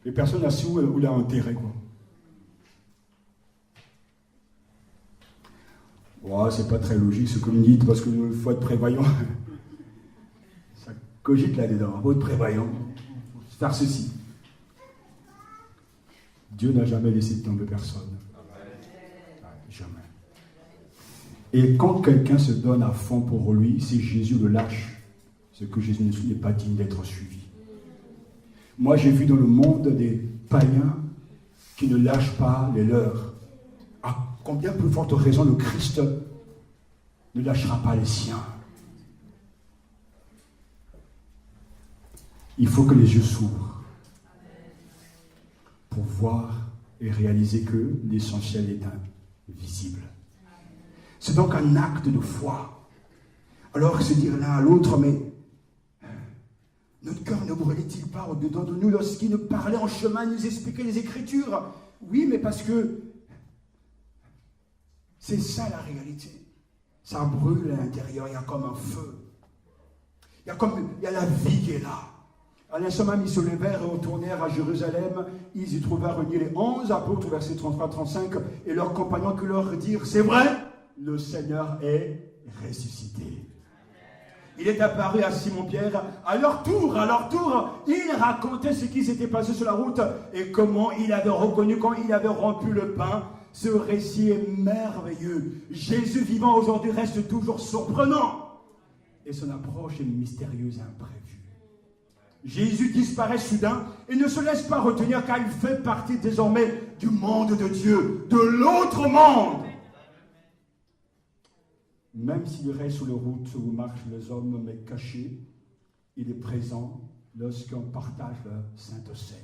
Et personne n'a su où il a enterré, quoi. Ouais, c'est pas très logique ce que vous dites, parce qu'il faut être prévoyant. Ça cogite là-dedans, il faut être prévoyant. Faire ceci. Dieu n'a jamais laissé tomber personne. Jamais. Et quand quelqu'un se donne à fond pour lui, si Jésus le lâche, c'est que Jésus n'est pas digne d'être suivi. Moi, j'ai vu dans le monde des païens qui ne lâchent pas les leurs. À combien plus forte raison le Christ ne lâchera pas les siens. Il faut que les yeux s'ouvrent pour voir et réaliser que l'essentiel est invisible. C'est donc un acte de foi. Alors se dire l'un à l'autre, mais notre cœur ne brûlait-il pas au-dedans de nous lorsqu'il nous parlait en chemin, nous expliquait les Écritures? Oui, mais parce que c'est ça la réalité. Ça brûle à l'intérieur, il y a comme un feu. Il y a la vie qui est là. À l'instant même, ils se levèrent et retournèrent à Jérusalem. Ils y trouvèrent réunis les 11 apôtres, verset 33-35, et leurs compagnons qui leur dirent, c'est vrai, le Seigneur est ressuscité. Il est apparu à Simon-Pierre. À leur tour, il racontait ce qui s'était passé sur la route et comment il avait reconnu quand il avait rompu le pain. Ce récit est merveilleux. Jésus vivant aujourd'hui reste toujours surprenant. Et son approche est mystérieuse et imprévue. Jésus disparaît soudain et ne se laisse pas retenir car il fait partie désormais du monde de Dieu, de l'autre monde. Même s'il reste sur les routes où marchent les hommes, mais caché, il est présent lorsqu'on partage la Sainte Seine.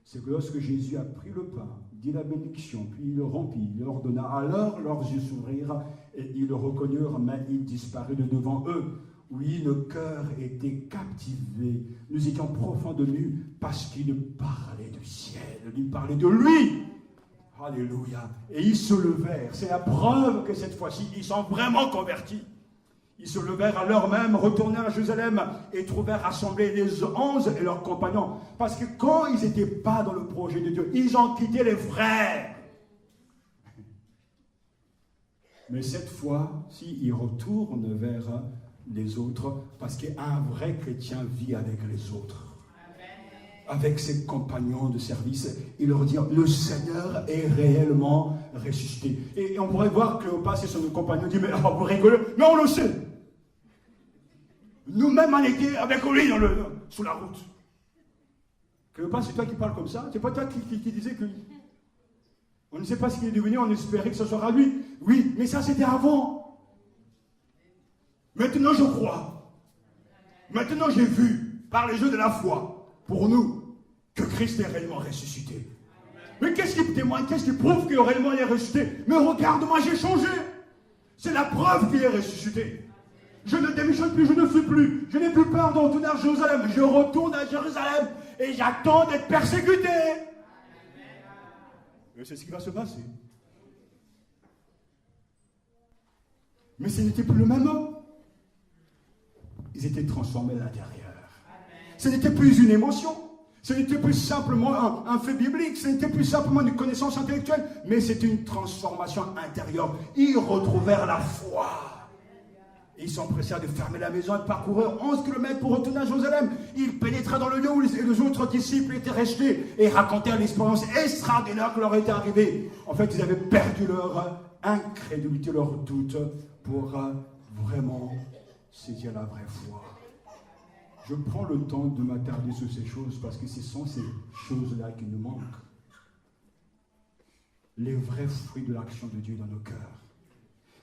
C'est que lorsque Jésus a pris le pain, dit la bénédiction, puis il le rompit, il ordonna, alors leurs yeux s'ouvrirent et ils le reconnurent, mais il disparut de devant eux. Oui, nos cœurs étaient captivés, nous étions profonds de nus parce qu'il nous parlait du ciel, il nous parlait de lui. Alléluia. Et ils se levèrent. C'est la preuve que cette fois-ci, ils sont vraiment convertis. Ils se levèrent à l'heure même, retournèrent à Jérusalem et trouvèrent rassemblés les 11 et leurs compagnons. Parce que quand ils n'étaient pas dans le projet de Dieu, ils ont quitté les frères. Mais cette fois, ils retournent vers les autres, parce qu'un vrai chrétien vit avec les autres. Avec ses compagnons de service, il leur dit, le Seigneur est réellement ressuscité. Et on pourrait voir que Cléopas et son compagnon disent, mais vous rigolez, mais on le sait. Nous-mêmes, on était avec lui sur la route. Cléopas, c'est toi qui parles comme ça? C'est pas toi qui disais que... On ne sait pas ce qu'il est devenu, on espérait que ce sera lui. Oui, mais ça c'était avant. Maintenant je crois. Maintenant j'ai vu, par les yeux de la foi, pour nous, que Christ est réellement ressuscité. Mais qu'est-ce qui témoigne, qu'est-ce qui prouve qu'il est réellement ressuscité? Mais regarde-moi, j'ai changé. C'est la preuve qu'il est ressuscité. Je ne démissionne plus, je ne fuis plus. Je n'ai plus peur de retourner à Jérusalem. Je retourne à Jérusalem et j'attends d'être persécuté. Et c'est ce qui va se passer. Mais ce n'était plus le même homme. Ils étaient transformés à l'intérieur. Ce n'était plus une émotion. Ce n'était plus simplement un fait biblique, ce n'était plus simplement une connaissance intellectuelle, mais c'était une transformation intérieure. Ils retrouvèrent la foi. Ils s'empressèrent de fermer la maison et de parcourir 11 km pour retourner à Jérusalem. Ils pénétrèrent dans le lieu où les autres disciples étaient restés et racontèrent l'expérience extraordinaire qui leur était arrivée. En fait, ils avaient perdu leur incrédulité, leur doute pour vraiment saisir la vraie foi. Je prends le temps de m'attarder sur ces choses parce que ce sont ces choses-là qui nous manquent. Les vrais fruits de l'action de Dieu dans nos cœurs.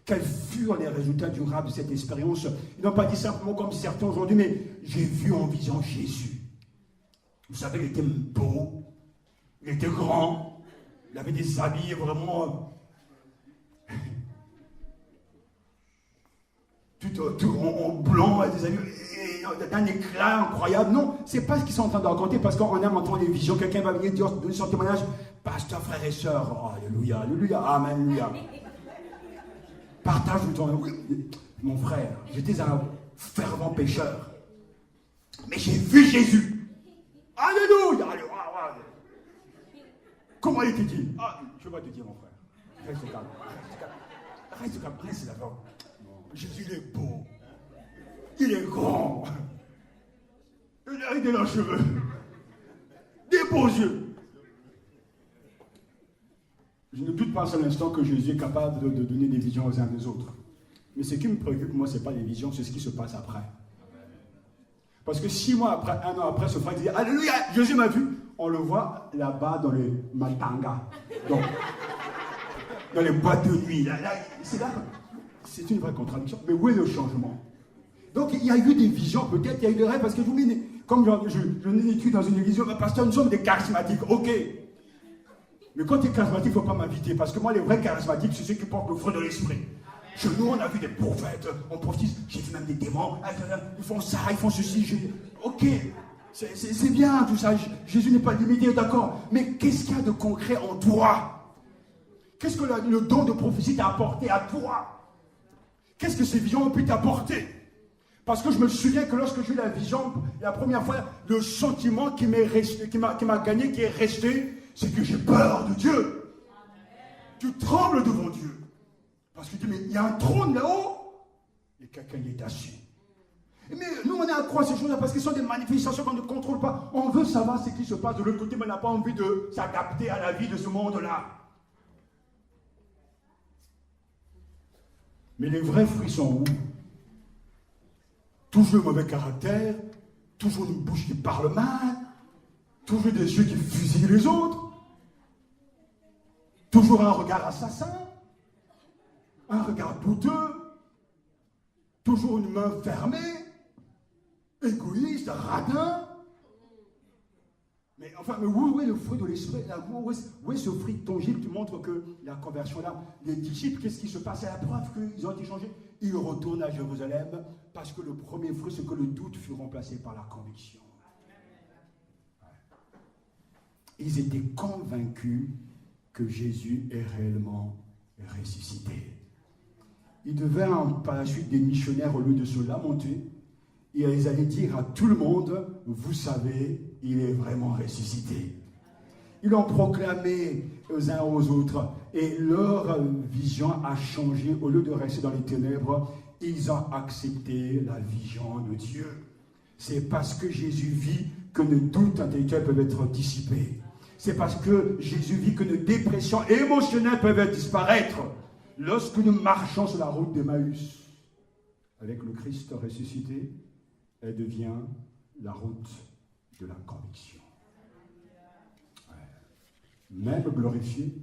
Quels furent les résultats durables de cette expérience? Ils n'ont pas dit simplement comme certains aujourd'hui, mais j'ai vu en vision Jésus. Vous savez, il était beau, il était grand, il avait des habits vraiment tout en blanc, des habits d'un éclat incroyable. Non, c'est pas ce qu'ils sont en train de raconter, parce qu'on aime entendre des visions. Quelqu'un va venir dire donner son témoignage. Pasteur, frères et sœurs, oh, alléluia, alléluia, amen, alléluia. Partage ton... Mon frère, j'étais un fervent pécheur, mais j'ai vu Jésus. Alléluia, alléluia. Comment il était dit? Je vais te dire, mon frère. Reste calme. Reste calme, reste d'accord. Jésus, il est beau. Il est grand. Il a des longs cheveux. Des beaux yeux. Je ne doute pas un seul instant que Jésus est capable de donner des visions aux uns des autres. Mais ce qui me préoccupe, moi, ce n'est pas les visions, c'est ce qui se passe après. Parce que 6 mois après, 1 an après, ce frère dit alléluia, Jésus m'a vu. On le voit là-bas dans les matangas. Donc, dans les boîtes de nuit. C'est une vraie contradiction. Mais où est le changement? Donc, il y a eu des visions, peut-être, il y a eu des rêves, parce que je vous dis, comme je n'étudie dans une église, pasteur, nous sommes des charismatiques, ok. Mais quand tu es charismatique, il ne faut pas m'inviter, parce que moi, les vrais charismatiques, c'est ceux qui portent le fruit de l'esprit. Chez nous, on a vu des prophètes, on prophétise, j'ai vu même des démons, ils font ça, ils font ceci, ok, c'est bien tout ça, Jésus n'est pas limité, d'accord, mais qu'est-ce qu'il y a de concret en toi? Qu'est-ce que le don de prophétie t'a apporté à toi? Qu'est-ce que ces visions ont pu t'apporter? Parce que je me souviens que lorsque j'ai eu la vision, la première fois, le sentiment qui m'a gagné, qui est resté, c'est que j'ai peur de Dieu. Tu trembles devant Dieu. Parce que tu dis, mais il y a un trône là-haut, et quelqu'un y est assis. Mais nous, on est accro à ces choses-là parce que ce sont des manifestations qu'on ne contrôle pas. On veut savoir ce qui se passe de l'autre côté, mais on n'a pas envie de s'adapter à la vie de ce monde-là. Mais les vrais fruits sont où? Toujours mauvais caractère, toujours une bouche qui parle mal, toujours des yeux qui fusillent les autres, toujours un regard assassin, un regard douteux, toujours une main fermée, égoïste, radin. Mais enfin, où est le fruit de l'esprit? Où est ce fruit tangible qui montre que la conversion là? Les disciples, qu'est-ce qui se passe? À la preuve qu'ils ont été changés. Ils retournent à Jérusalem parce que le premier fruit, c'est que le doute fut remplacé par la conviction. Ils étaient convaincus que Jésus est réellement ressuscité. Ils devaient par la suite des missionnaires, au lieu de se lamenter, et ils allaient dire à tout le monde, vous savez, il est vraiment ressuscité. Ils l'ont proclamé aux uns aux autres et leur vision a changé. Au lieu de rester dans les ténèbres, ils ont accepté la vision de Dieu. C'est parce que Jésus vit que nos doutes intellectuels peuvent être dissipés. C'est parce que Jésus vit que nos dépressions émotionnelles peuvent disparaître. Lorsque nous marchons sur la route d'Emmaüs avec le Christ ressuscité, elle devient la route de la conviction. Même glorifié,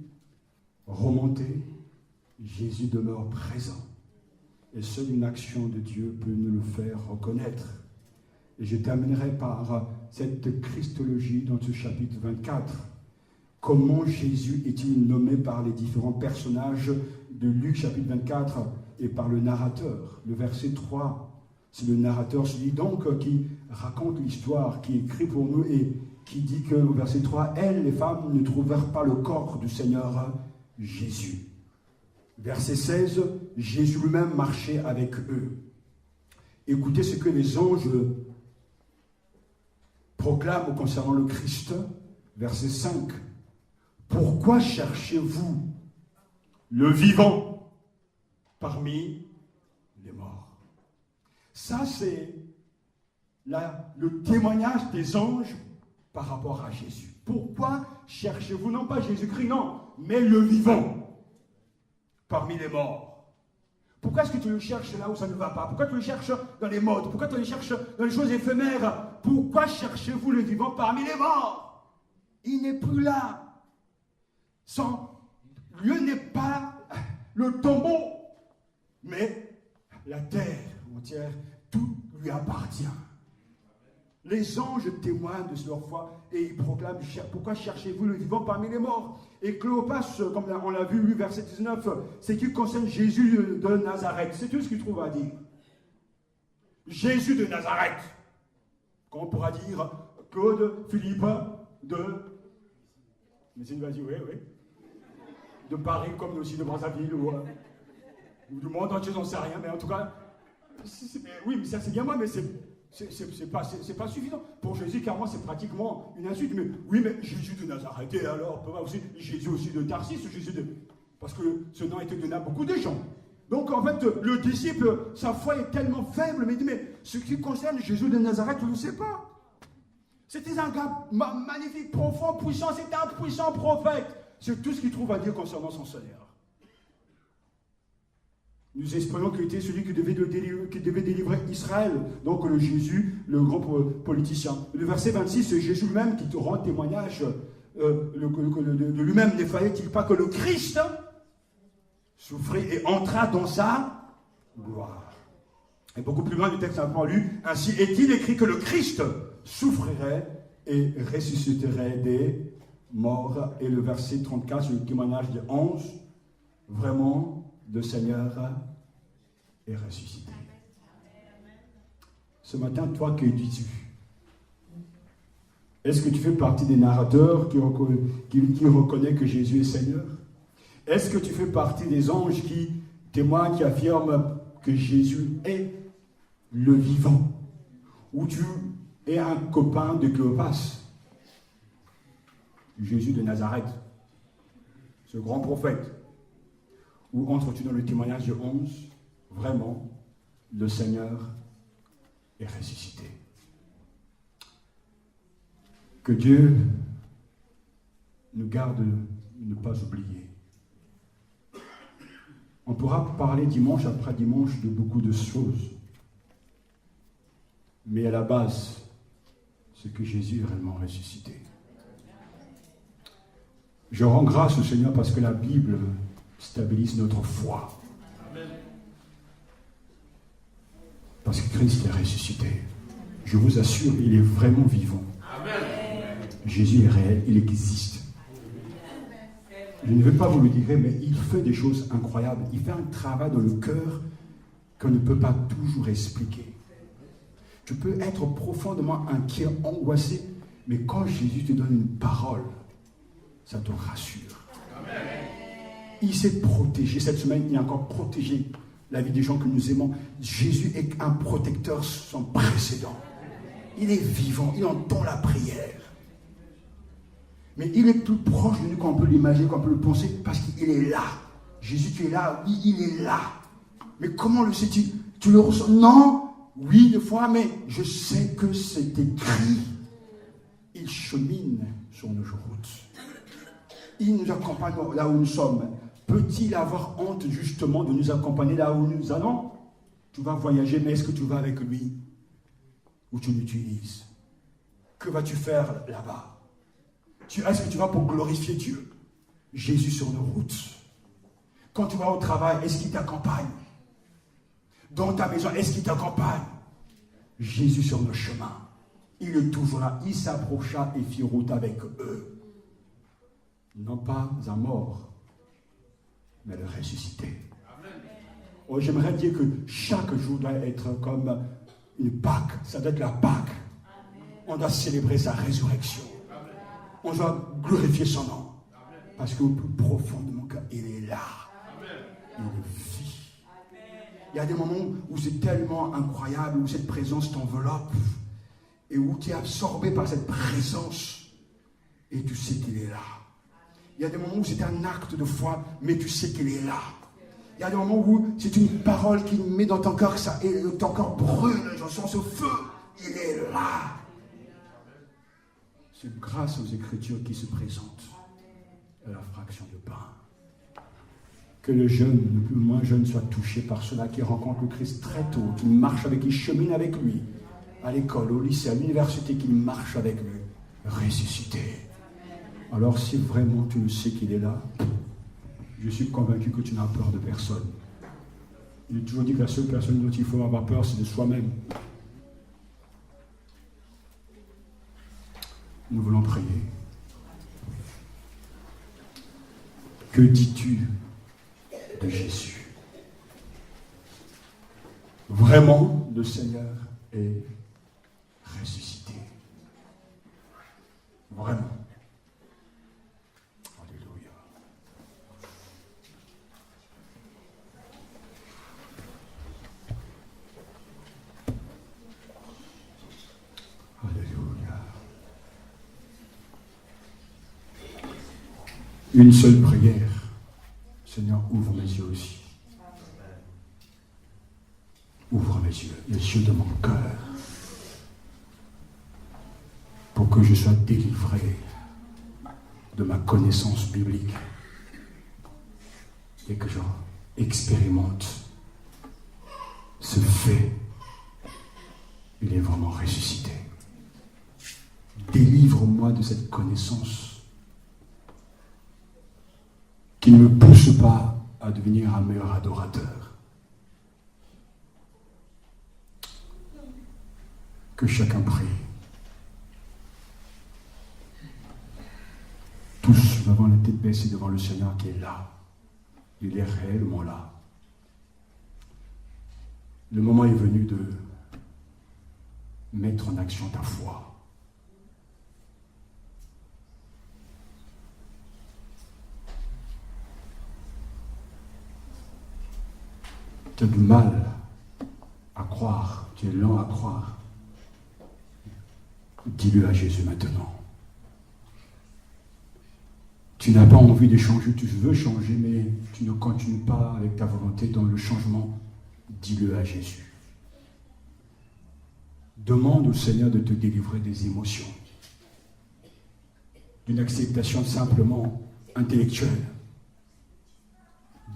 remonté, Jésus demeure présent. Et seule une action de Dieu peut nous le faire reconnaître. Et je terminerai par cette Christologie dans ce chapitre 24. Comment Jésus est-il nommé par les différents personnages de Luc chapitre 24 et par le narrateur? Le verset 3, c'est le narrateur, celui donc qui raconte l'histoire, qui écrit pour nous et qui dit que au verset 3, elles, les femmes, ne trouvèrent pas le corps du Seigneur Jésus. Verset 16, Jésus lui-même marchait avec eux. Écoutez ce que les anges proclame concernant le Christ, verset 5, « Pourquoi cherchez-vous le vivant parmi les morts ?» Ça, c'est le témoignage des anges par rapport à Jésus. Pourquoi cherchez-vous, non pas Jésus-Christ, non, mais le vivant parmi les morts? Pourquoi est-ce que tu le cherches là où ça ne va pas? Pourquoi tu le cherches dans les modes? Pourquoi tu le cherches dans les choses éphémères? Pourquoi cherchez-vous le vivant parmi les morts? Il n'est plus là. Son lieu n'est pas le tombeau, mais la terre entière, tout lui appartient. Les anges témoignent de leur foi et ils proclament « Pourquoi cherchez-vous le vivant parmi les morts ?» Et Cléopas, comme on l'a vu, verset 19, c'est qu'il concerne Jésus de Nazareth. C'est tout ce qu'il trouve à dire. Jésus de Nazareth. Comme on pourra dire Claude, Philippe, mais c'est une vas-y, oui. De Paris, comme aussi de Brazzaville, ou du monde entier, j'en sais rien, mais en tout cas, oui, mais ça c'est bien moi, mais c'est pas suffisant. Pour Jésus, carrément, c'est pratiquement une insulte. Mais oui, mais Jésus de Nazareth, et alors, aussi, Jésus aussi de Tarsis, parce que ce nom était donné à beaucoup de gens. Donc, en fait, le disciple, sa foi est tellement faible, mais il dit, mais ce qui concerne Jésus de Nazareth, je ne sais pas. C'était un gars magnifique, profond, puissant, c'était un puissant prophète. C'est tout ce qu'il trouve à dire concernant son Seigneur. Nous espérions qu'il était celui qui devait délivrer Israël, donc le Jésus, le grand politicien. Le verset 26, c'est Jésus lui-même qui te rend témoignage de lui-même. Ne fallait-il pas que le Christ souffrit et entra dans sa gloire? Et beaucoup plus loin du texte avant lu, ainsi est-il écrit que le Christ souffrirait et ressusciterait des morts. Et le verset 34, c'est le témoignage de 11, vraiment, le Seigneur est ressuscité. Ce matin, toi, que dis-tu? Est-ce que tu fais partie des narrateurs qui reconnaissent que Jésus est Seigneur? Est-ce que tu fais partie des anges qui témoignent, qui affirment que Jésus est le vivant? Ou tu es un copain de Cléopas, Jésus de Nazareth, ce grand prophète? Ou entres-tu dans le témoignage de 11, vraiment, le Seigneur est ressuscité? Que Dieu nous garde de ne pas oublier. On pourra parler dimanche après dimanche de beaucoup de choses. Mais à la base, c'est que Jésus est réellement ressuscité. Je rends grâce au Seigneur parce que la Bible stabilise notre foi. Amen. Parce que Christ est ressuscité. Je vous assure, il est vraiment vivant. Amen. Jésus est réel, il existe. Je ne vais pas vous le dire, mais il fait des choses incroyables. Il fait un travail dans le cœur qu'on ne peut pas toujours expliquer. Tu peux être profondément inquiet, angoissé, mais quand Jésus te donne une parole, ça te rassure. Amen. Il s'est protégé. Cette semaine, il a encore protégé la vie des gens que nous aimons. Jésus est un protecteur sans précédent. Il est vivant, il entend la prière. Mais il est plus proche de nous qu'on peut l'imaginer, qu'on peut le penser, parce qu'il est là. Jésus, tu es là, oui, il est là. Mais comment le sais-tu? Tu le ressens? Non, oui, des fois, mais je sais que c'est écrit. Il chemine sur nos routes. Il nous accompagne là où nous sommes. Peut-il avoir honte justement de nous accompagner là où nous allons? Tu vas voyager, mais est-ce que tu vas avec lui? Ou tu l'utilises? Que vas-tu faire là-bas? Est-ce que tu vas pour glorifier Dieu? Jésus sur nos routes. Quand tu vas au travail, est-ce qu'il t'accompagne? Dans ta maison, est-ce qu'il t'accompagne? Jésus sur nos chemins. Il est toujours là. Il s'approcha et fit route avec eux. Non pas un mort, mais le ressuscité. Oh, j'aimerais dire que chaque jour doit être comme une Pâque. Ça doit être la Pâque. On doit célébrer sa résurrection. On doit glorifier son nom. Parce qu'au plus profond de mon cœur, il est là. Il vit. Il y a des moments où c'est tellement incroyable, où cette présence t'enveloppe. et où tu es absorbé par cette présence et tu sais qu'il est là. Il y a des moments où c'est un acte de foi, mais tu sais qu'il est là. Il y a des moments où c'est une parole qui met dans ton cœur, ça, et ton cœur brûle, je sens ce feu, il est là. C'est grâce aux Écritures qui se présentent à la fraction de pain. Que le jeune, le plus moins jeune, soit touché par cela, qui rencontre le Christ très tôt, qui marche avec, qui chemine avec lui, à l'école, au lycée, à l'université, qui marche avec lui, ressuscité. Alors si vraiment tu le sais qu'il est là, je suis convaincu que tu n'as peur de personne. Il est toujours dit que la seule personne dont il faut avoir peur, c'est de soi-même. Nous voulons prier. Que dis-tu de Jésus? Vraiment, le Seigneur est ressuscité. Vraiment. Alléluia. Alléluia. Une seule prière. Seigneur, ouvre mes yeux aussi. Ouvre mes yeux, les yeux de mon cœur, pour que je sois délivré de ma connaissance biblique et que j'expérimente ce fait. Il est vraiment ressuscité. Délivre-moi de cette connaissance qui ne me pousse pas à devenir un meilleur adorateur. Que chacun prie. Tous devant la tête baissée devant le Seigneur qui est là. Il est réellement là. Le moment est venu de mettre en action ta foi. Tu as du mal à croire, tu es lent à croire. Dis-le à Jésus maintenant. Tu n'as pas envie de changer, tu veux changer, mais tu ne continues pas avec ta volonté dans le changement. Dis-le à Jésus. Demande au Seigneur de te délivrer des émotions, d'une acceptation simplement intellectuelle.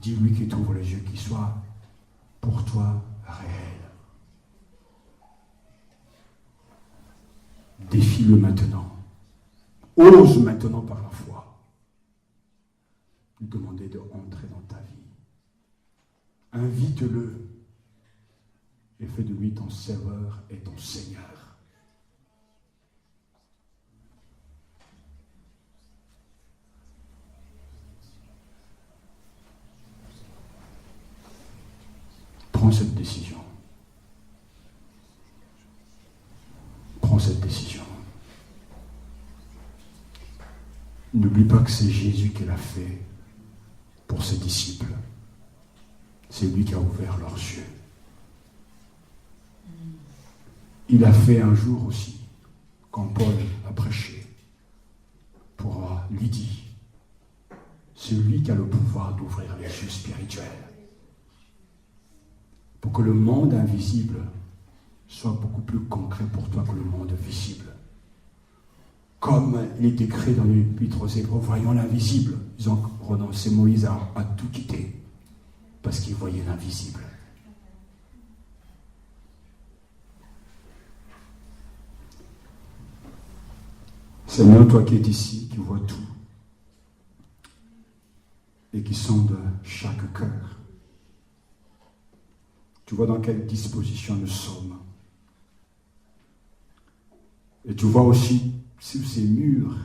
Dis-lui qu'il t'ouvre les yeux, qu'il soit pour toi réel. Défie-le maintenant. Ose maintenant par la foi lui demander de entrer dans ta vie. Invite-le et fais de lui ton Sauveur et ton Seigneur. Prends cette décision. Prends cette décision. N'oublie pas que c'est Jésus qui l'a fait pour ses disciples. C'est lui qui a ouvert leurs yeux. Il a fait un jour aussi, quand Paul a prêché, pour Lydie. C'est lui qui a le pouvoir d'ouvrir les yeux spirituels. Pour que le monde invisible soit beaucoup plus concret pour toi que le monde visible. Comme il est écrit dans l'Épître aux Hébreux, voyons l'invisible. Ils ont renoncé, Moïse à tout quitter, parce qu'il voyait l'invisible. Seigneur, toi qui es ici, qui vois tout, et qui sonde chaque cœur, tu vois dans quelle disposition nous sommes. Et tu vois aussi sur ces murs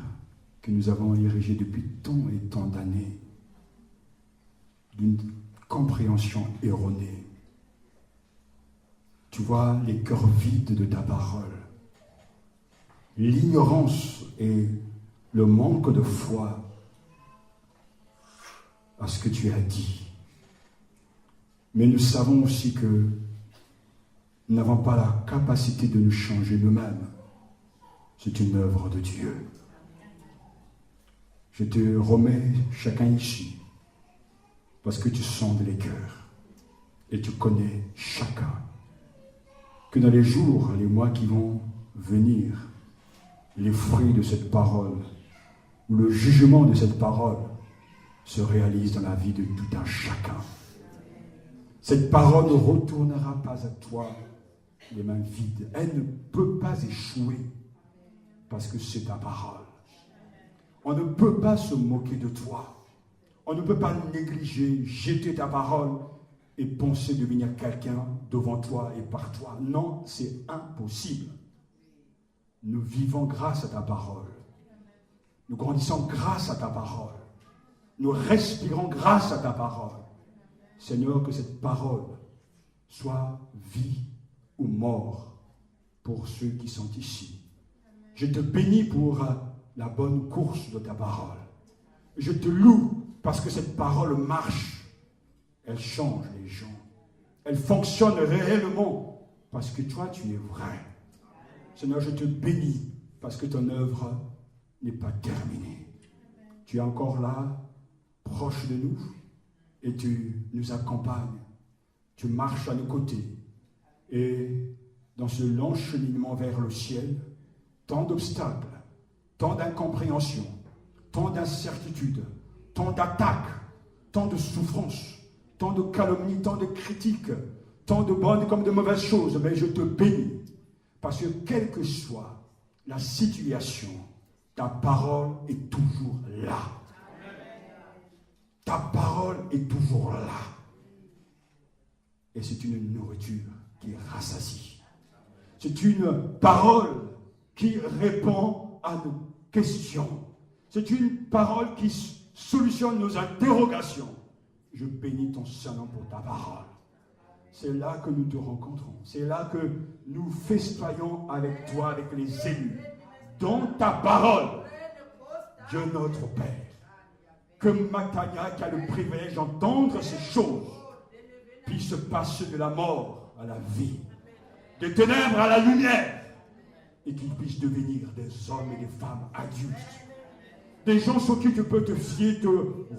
que nous avons érigés depuis tant et tant d'années, d'une compréhension erronée. Tu vois les cœurs vides de ta parole, l'ignorance et le manque de foi à ce que tu as dit. Mais nous savons aussi que nous n'avons pas la capacité de nous changer nous-mêmes. C'est une œuvre de Dieu. Je te remets chacun ici, parce que tu sondes les cœurs et tu connais chacun. Que dans les jours, les mois qui vont venir, les fruits de cette parole ou le jugement de cette parole se réalise dans la vie de tout un chacun. Cette parole ne retournera pas à toi les mains vides. Elle ne peut pas échouer parce que c'est ta parole. On ne peut pas se moquer de toi. On ne peut pas négliger, jeter ta parole et penser devenir quelqu'un devant toi et par toi. Non, c'est impossible. Nous vivons grâce à ta parole. Nous grandissons grâce à ta parole. Nous respirons grâce à ta parole. Seigneur, que cette parole soit vie ou mort pour ceux qui sont ici. Je te bénis pour la bonne course de ta parole. Je te loue parce que cette parole marche. Elle change les gens. Elle fonctionne réellement parce que toi, tu es vrai. Seigneur, je te bénis parce que ton œuvre n'est pas terminée. Tu es encore là, proche de nous, et tu nous accompagnes. Tu marches à nos côtés. Et dans ce long cheminement vers le ciel, tant d'obstacles, tant d'incompréhension, tant d'incertitudes, tant d'attaques, tant de souffrances, tant de calomnies, tant de critiques, tant de bonnes comme de mauvaises choses, mais je te bénis, parce que quelle que soit la situation, ta parole est toujours là. Ta parole est toujours là. Et c'est une nourriture qui rassasie. C'est une parole qui répond à nos questions. C'est une parole qui solutionne nos interrogations. Je bénis ton Saint-Nom pour ta parole. C'est là que nous te rencontrons. C'est là que nous festoyons avec toi, avec les élus. Dans ta parole, Dieu notre Père. Que Matania, qui a le privilège d'entendre ces choses, puisse passer de la mort à la vie, des ténèbres à la lumière, et qu'ils puissent devenir des hommes et des femmes adultes. Des gens sur qui tu peux te fier, te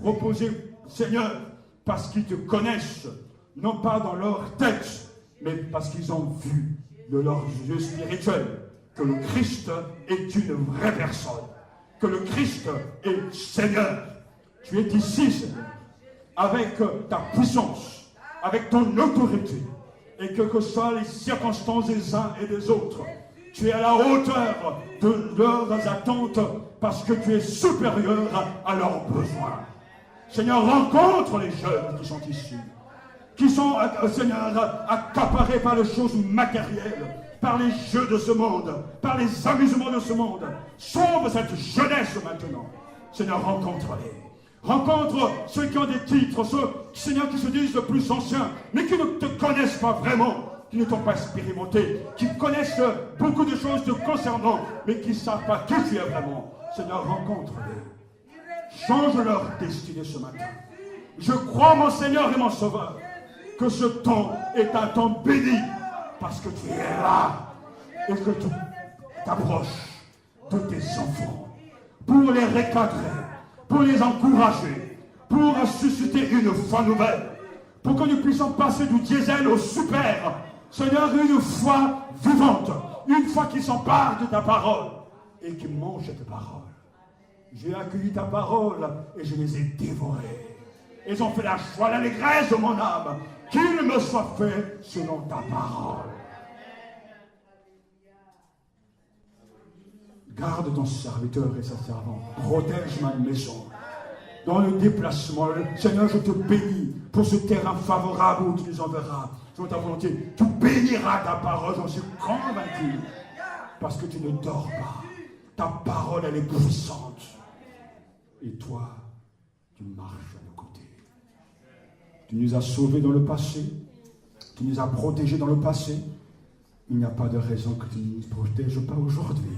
reposer, Seigneur, parce qu'ils te connaissent, non pas dans leur tête, mais parce qu'ils ont vu de leurs yeux spirituels que le Christ est une vraie personne, que le Christ est Seigneur. Tu es ici, Seigneur, avec ta puissance, avec ton autorité, et quelles que soient les circonstances des uns et des autres, tu es à la hauteur de leurs attentes parce que tu es supérieur à leurs besoins. Seigneur, rencontre les jeunes qui sont ici, qui sont, Seigneur, accaparés par les choses matérielles, par les jeux de ce monde, par les amusements de ce monde. Sauve cette jeunesse maintenant. Seigneur, rencontre-les. Rencontre ceux qui ont des titres, ceux, Seigneur, qui se disent le plus anciens, mais qui ne te connaissent pas vraiment, qui ne t'ont pas expérimenté, qui connaissent beaucoup de choses te concernant, mais qui ne savent pas qui tu es vraiment. Seigneur, rencontre-les. Change leur destinée ce matin. Je crois, mon Seigneur et mon Sauveur, que ce temps est un temps béni, parce que tu es là, et que tu t'approches de tes enfants, pour les recadrer, pour les encourager, pour susciter une foi nouvelle, pour que nous puissions passer du diesel au super. Seigneur, une foi vivante, une foi qui s'empare de ta parole et qui mange cette parole. J'ai accueilli ta parole et je les ai dévorés. Ils ont fait la joie, l'allégresse de mon âme, qu'il me soit fait selon ta parole. Garde ton serviteur et sa servante. Protège ma maison. Dans le déplacement, Seigneur, je te bénis pour ce terrain favorable où tu nous enverras. Selon ta volonté, tu béniras ta parole, j'en suis convaincu. Parce que tu ne dors pas. Ta parole, elle est puissante. Et toi, tu marches à nos côtés. Tu nous as sauvés dans le passé. Tu nous as protégés dans le passé. Il n'y a pas de raison que tu ne nous protèges pas aujourd'hui.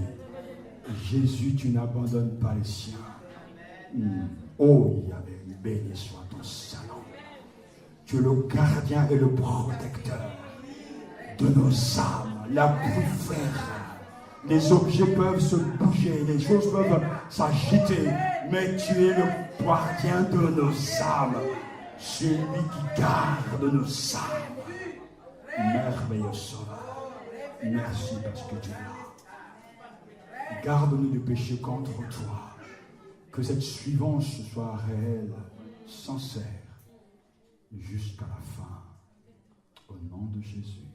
Jésus, tu n'abandonnes pas les siens. Oh, Yahvé, béni soit ton Saint-Nom. Tu es le gardien et le protecteur de nos âmes, la plus frère. Les objets peuvent se bouger, les choses peuvent s'agiter, mais tu es le gardien de nos âmes, celui qui garde nos âmes. Merveilleux Sauveur, merci parce que tu es là. Garde-nous du péché contre toi, que cette suivance soit réelle, sincère, jusqu'à la fin. Au nom de Jésus.